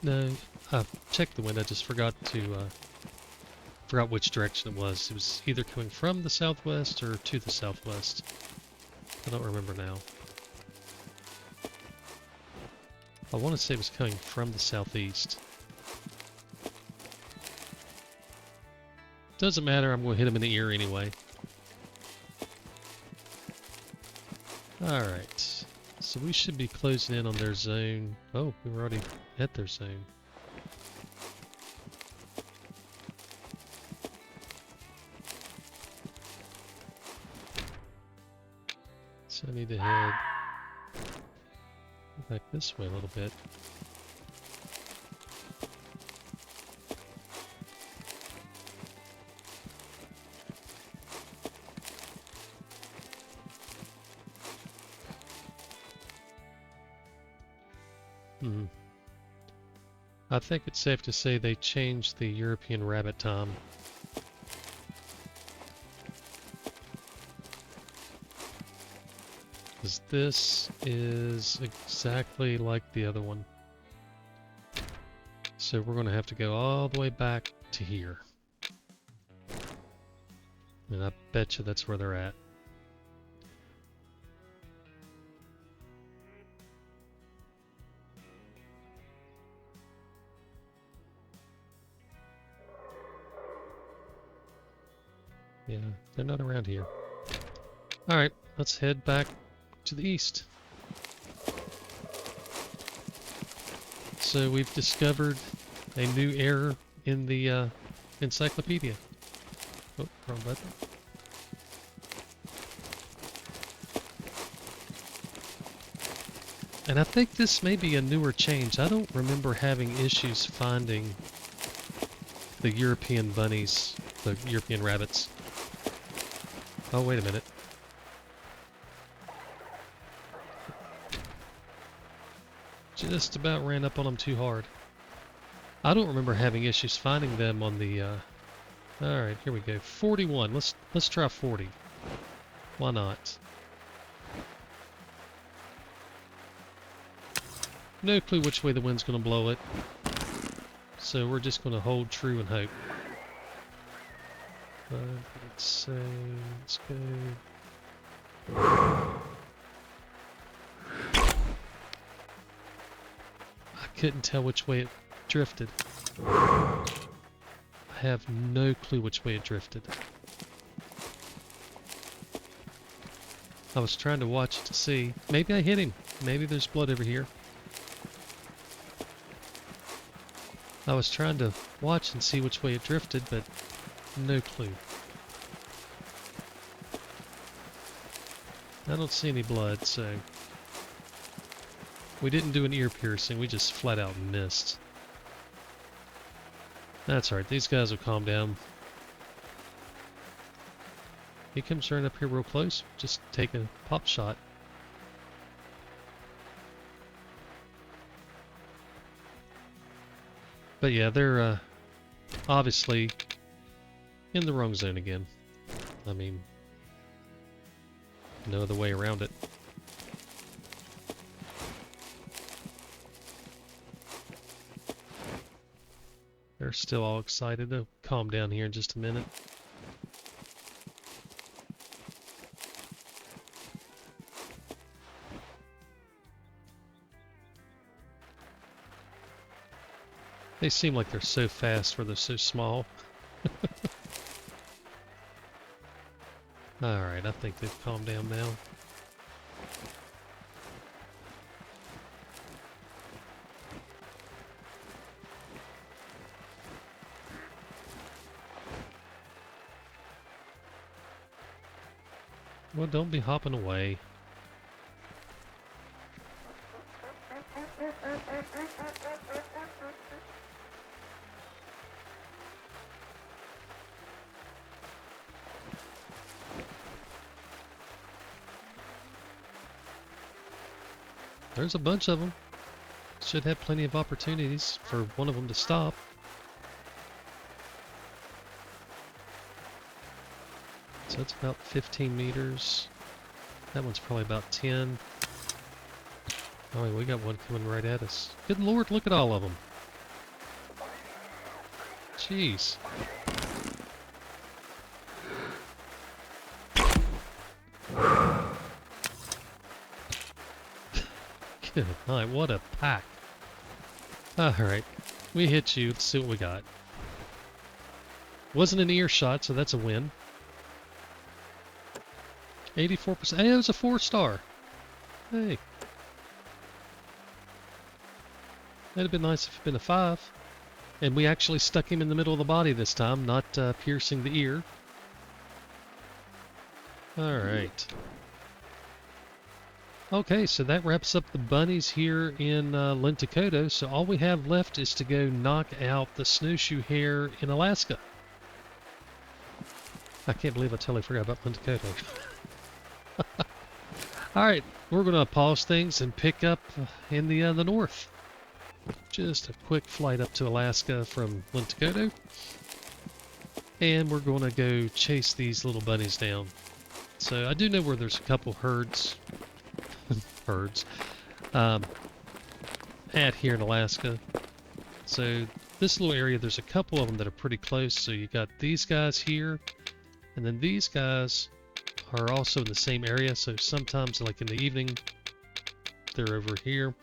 No, I checked the wind, I just forgot to... forgot which direction it was. It was either coming from the southwest or to the southwest. I don't remember now. I want to say it was coming from the southeast. Doesn't matter, I'm going to hit him in the ear anyway. Alright, so we should be closing in on their zone. Oh, we were already at their zone. So I need to head back this way a little bit. I think it's safe to say they changed the European rabbit time. Because this is exactly like the other one. So we're going to have to go all the way back to here. And I bet you that's where they're at. Yeah, they're not around here. Alright, let's head back to the east. So we've discovered a new error in the encyclopedia. Oh, wrong button. And I think this may be a newer change. I don't remember having issues finding the European bunnies, the European rabbits. Oh, wait a minute. Just about ran up on them too hard. I don't remember having issues finding them on the, Alright, here we go. 41. Let's try 40. Why not? No clue which way the wind's going to blow it. So we're just going to hold true and hope. Let's say, let's go. I couldn't tell which way it drifted. I have no clue which way it drifted. I was trying to watch it to see. Maybe I hit him. Maybe there's blood over here. I was trying to watch and see which way it drifted, but no clue. I don't see any blood, so... We didn't do an ear piercing, we just flat out missed. That's alright, these guys will calm down. He comes right up here real close, just take a pop shot. But yeah, they're obviously in the wrong zone again. I mean, no other way around it. They're still all excited. They'll calm down here in just a minute. They seem like they're so fast where they're so small. Alright, I think they've calmed down now. Well, don't be hopping away. There's a bunch of them. Should have plenty of opportunities for one of them to stop. So it's about 15 meters. That one's probably about 10. Oh, we got one coming right at us. Good Lord, look at all of them. Jeez. Good night, what a pack. Alright, we hit you. Let's see what we got. Wasn't an earshot, so that's a win. 84%. Hey, it was a 4-star. Hey. That'd have been nice if it had been a 5. And we actually stuck him in the middle of the body this time, not piercing the ear. Alright. Okay, so that wraps up the bunnies here in Lintukoto. So all we have left is to go knock out the snowshoe hare in Alaska. I can't believe I totally forgot about Lintukoto. Alright, we're going to pause things and pick up in the north. Just a quick flight up to Alaska from Lintukoto. And we're going to go chase these little bunnies down. So I do know where there's a couple herds. At here in Alaska. So this little area, there's a couple of them that are pretty close. So you got these guys here. And then these guys are also in the same area, so sometimes like in the evening they're over here.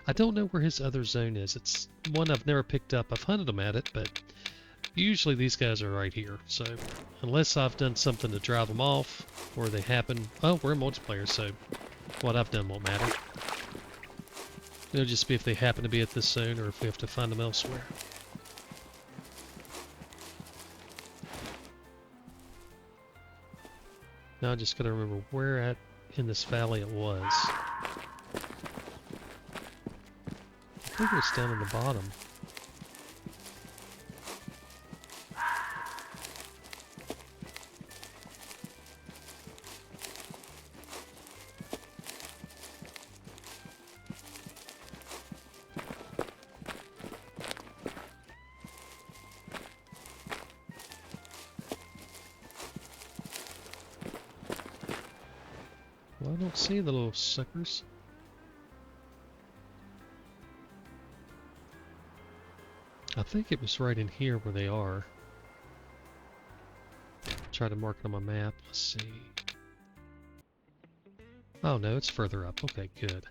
I don't know where his other zone is. It's one I've never picked up. I've hunted them at it, but usually these guys are right here. So unless I've done something to drive them off, or they happen... Oh, we're in multiplayer, so what I've done won't matter. It'll just be if they happen to be at this zone or if we have to find them elsewhere. Now I just gotta remember where at in this valley it was. I think it was down in the bottom. Well, I don't see the little suckers. I think it was right in here where they are. Try to mark it on my map. Let's see. Oh no, it's further up. Okay, good.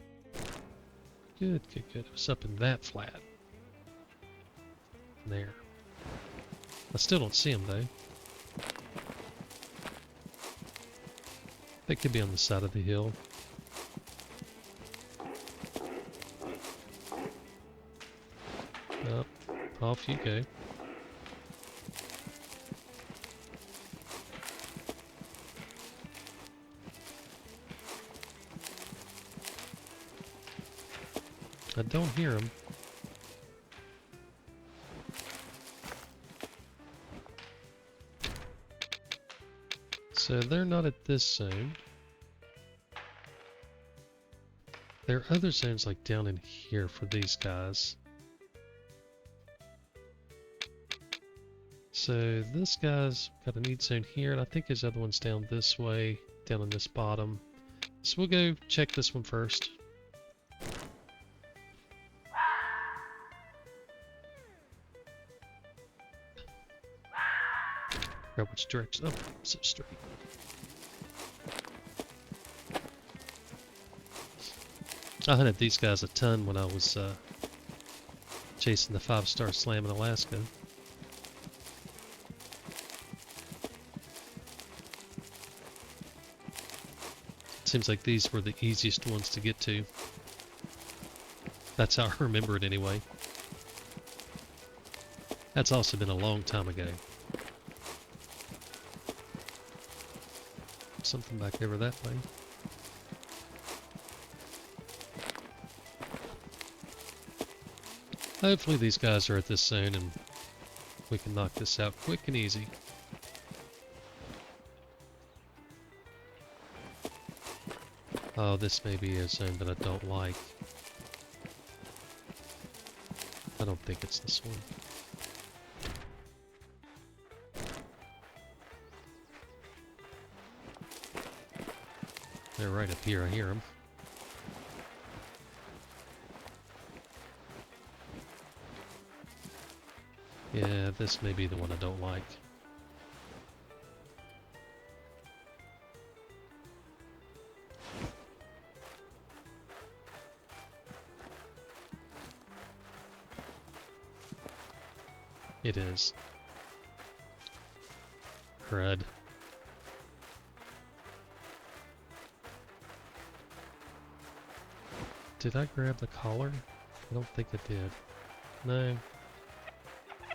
Good. It was up in that flat. There. I still don't see them though. They could be on the side of the hill. Oh, off you go. I don't hear them. So they're not at this zone. There are other zones like down in here for these guys. So this guy's got a need zone here, and I think his other one's down this way, down in this bottom. So we'll go check this one first. Grab which direction? Oh, so straight. I hunted these guys a ton when I was chasing the 5-star slam in Alaska. Seems like these were the easiest ones to get to. That's how I remember it anyway. That's also been a long time ago. Something back over that way. Hopefully these guys are at this zone and we can knock this out quick and easy. Oh, this may be a zone that I don't like. I don't think it's this one. They're right up here, I hear them. Yeah, this may be the one I don't like. It is. Crud. Did I grab the collar? I don't think I did. No.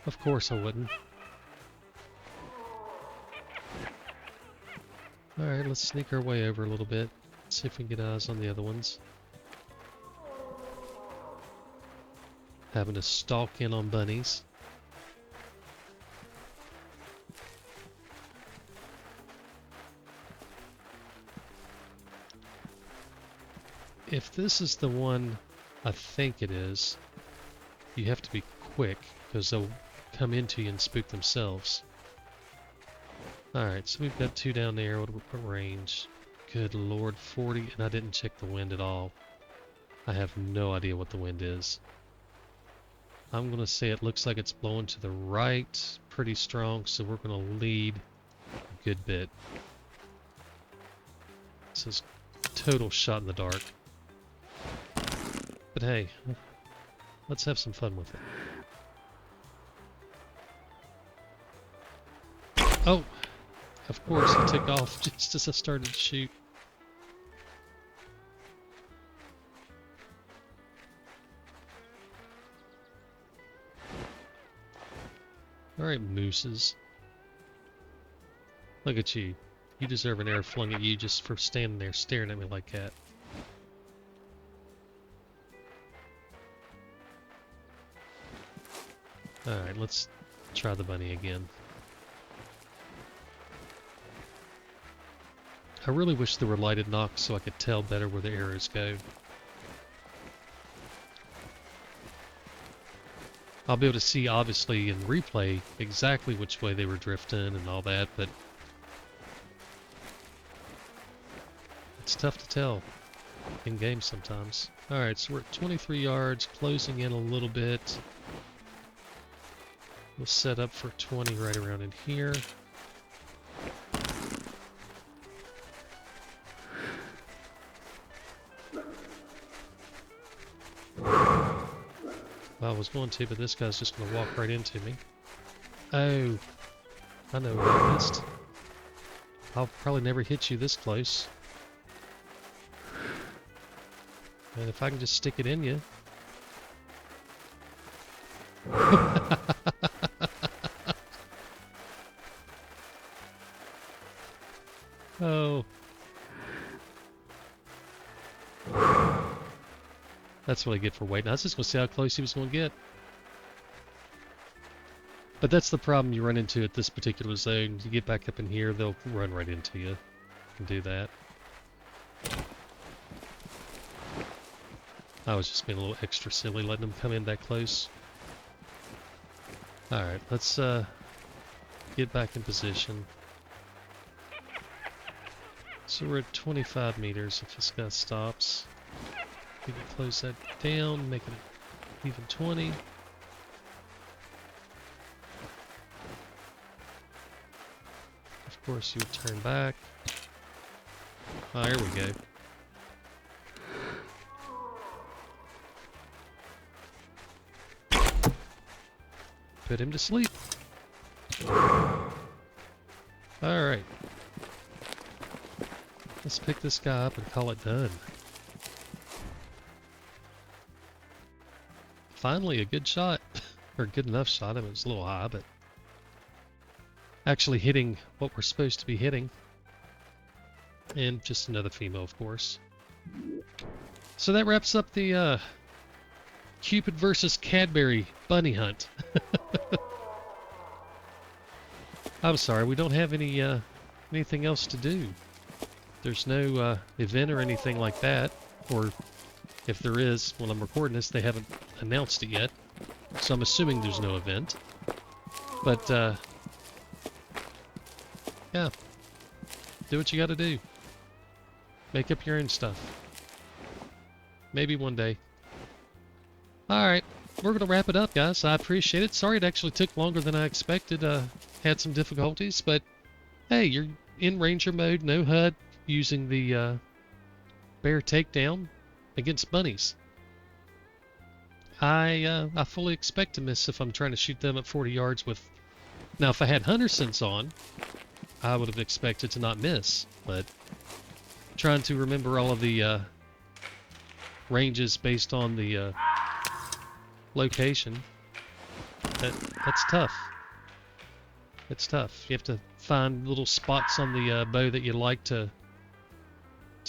Of course I wouldn't. Alright, let's sneak our way over a little bit. See if we can get eyes on the other ones. Having to stalk in on bunnies. If this is the one I think it is, you have to be quick because they'll come into you and spook themselves. Alright, so we've got 2 down there. What range? Good lord, 40, and I didn't check the wind at all. I have no idea what the wind is. I'm going to say it looks like it's blowing to the right pretty strong, so we're going to lead a good bit. This is total shot in the dark. But hey, let's have some fun with it. Oh! Of course, he took off just as I started to shoot. Alright, mooses. Look at you. You deserve an arrow flung at you just for standing there staring at me like that. Alright, let's try the bunny again. I really wish there were lighted knocks so I could tell better where the arrows go. I'll be able to see, obviously, in replay exactly which way they were drifting and all that, but it's tough to tell in game sometimes. Alright, so we're at 23 yards, closing in a little bit. We'll set up for 20 right around in here. Well, I was going to, but this guy's just going to walk right into me. Oh, I know what I missed. I'll probably never hit you this close. And if I can just stick it in you. Oh. That's what I get for waiting. I was just going to see how close he was going to get. But that's the problem you run into at this particular zone. You get back up in here, they'll run right into you and do that. I was just being a little extra silly letting them come in that close. Alright, let's get back in position. So we're at 25 meters if this guy stops. We can close that down, make it even 20. Of course, you would turn back. Ah, here we go. Put him to sleep. Alright. Let's pick this guy up and call it done. Finally, a good shot. Or good enough shot. I mean, it was a little high, but actually hitting what we're supposed to be hitting. And just another female, of course. So that wraps up the Cupid versus Cadbury Bunny hunt. I'm sorry, we don't have any anything else to do. There's no event or anything like that, or if there is, when I'm recording this, they haven't announced it yet, so I'm assuming there's no event. But yeah, do what you got to do. Make up your own stuff. Maybe one day. Alright, we're going to wrap it up, guys. I appreciate it. Sorry it actually took longer than I expected. Had some difficulties, but hey, you're in Ranger mode, no HUD, using the Bear Takedown against bunnies. I fully expect to miss if I'm trying to shoot them at 40 yards with... Now, if I had Hunter Sense on, I would have expected to not miss, but trying to remember all of the ranges based on the location, that's tough. It's tough. You have to find little spots on the bow that you like to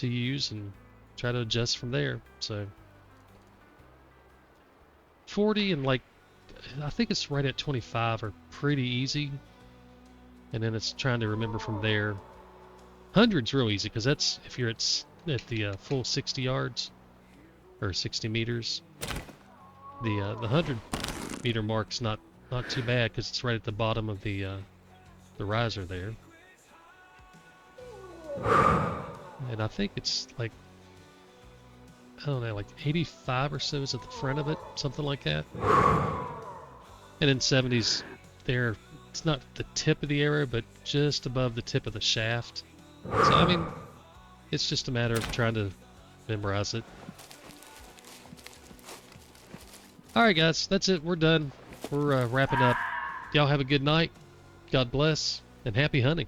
use and try to adjust from there. So 40 and like I think it's right at 25 are pretty easy, and then it's trying to remember from there. 100's real easy because that's if you're at the full 60 yards or 60 meters. The 100 meter mark's not too bad because it's right at the bottom of the riser there. And I think it's like, I don't know, like 85 or so is at the front of it, something like that. And then 70's there, it's not the tip of the arrow, but just above the tip of the shaft. So, I mean, it's just a matter of trying to memorize it. Alright guys, that's it, we're done. We're wrapping up. Y'all have a good night. God bless, and happy hunting.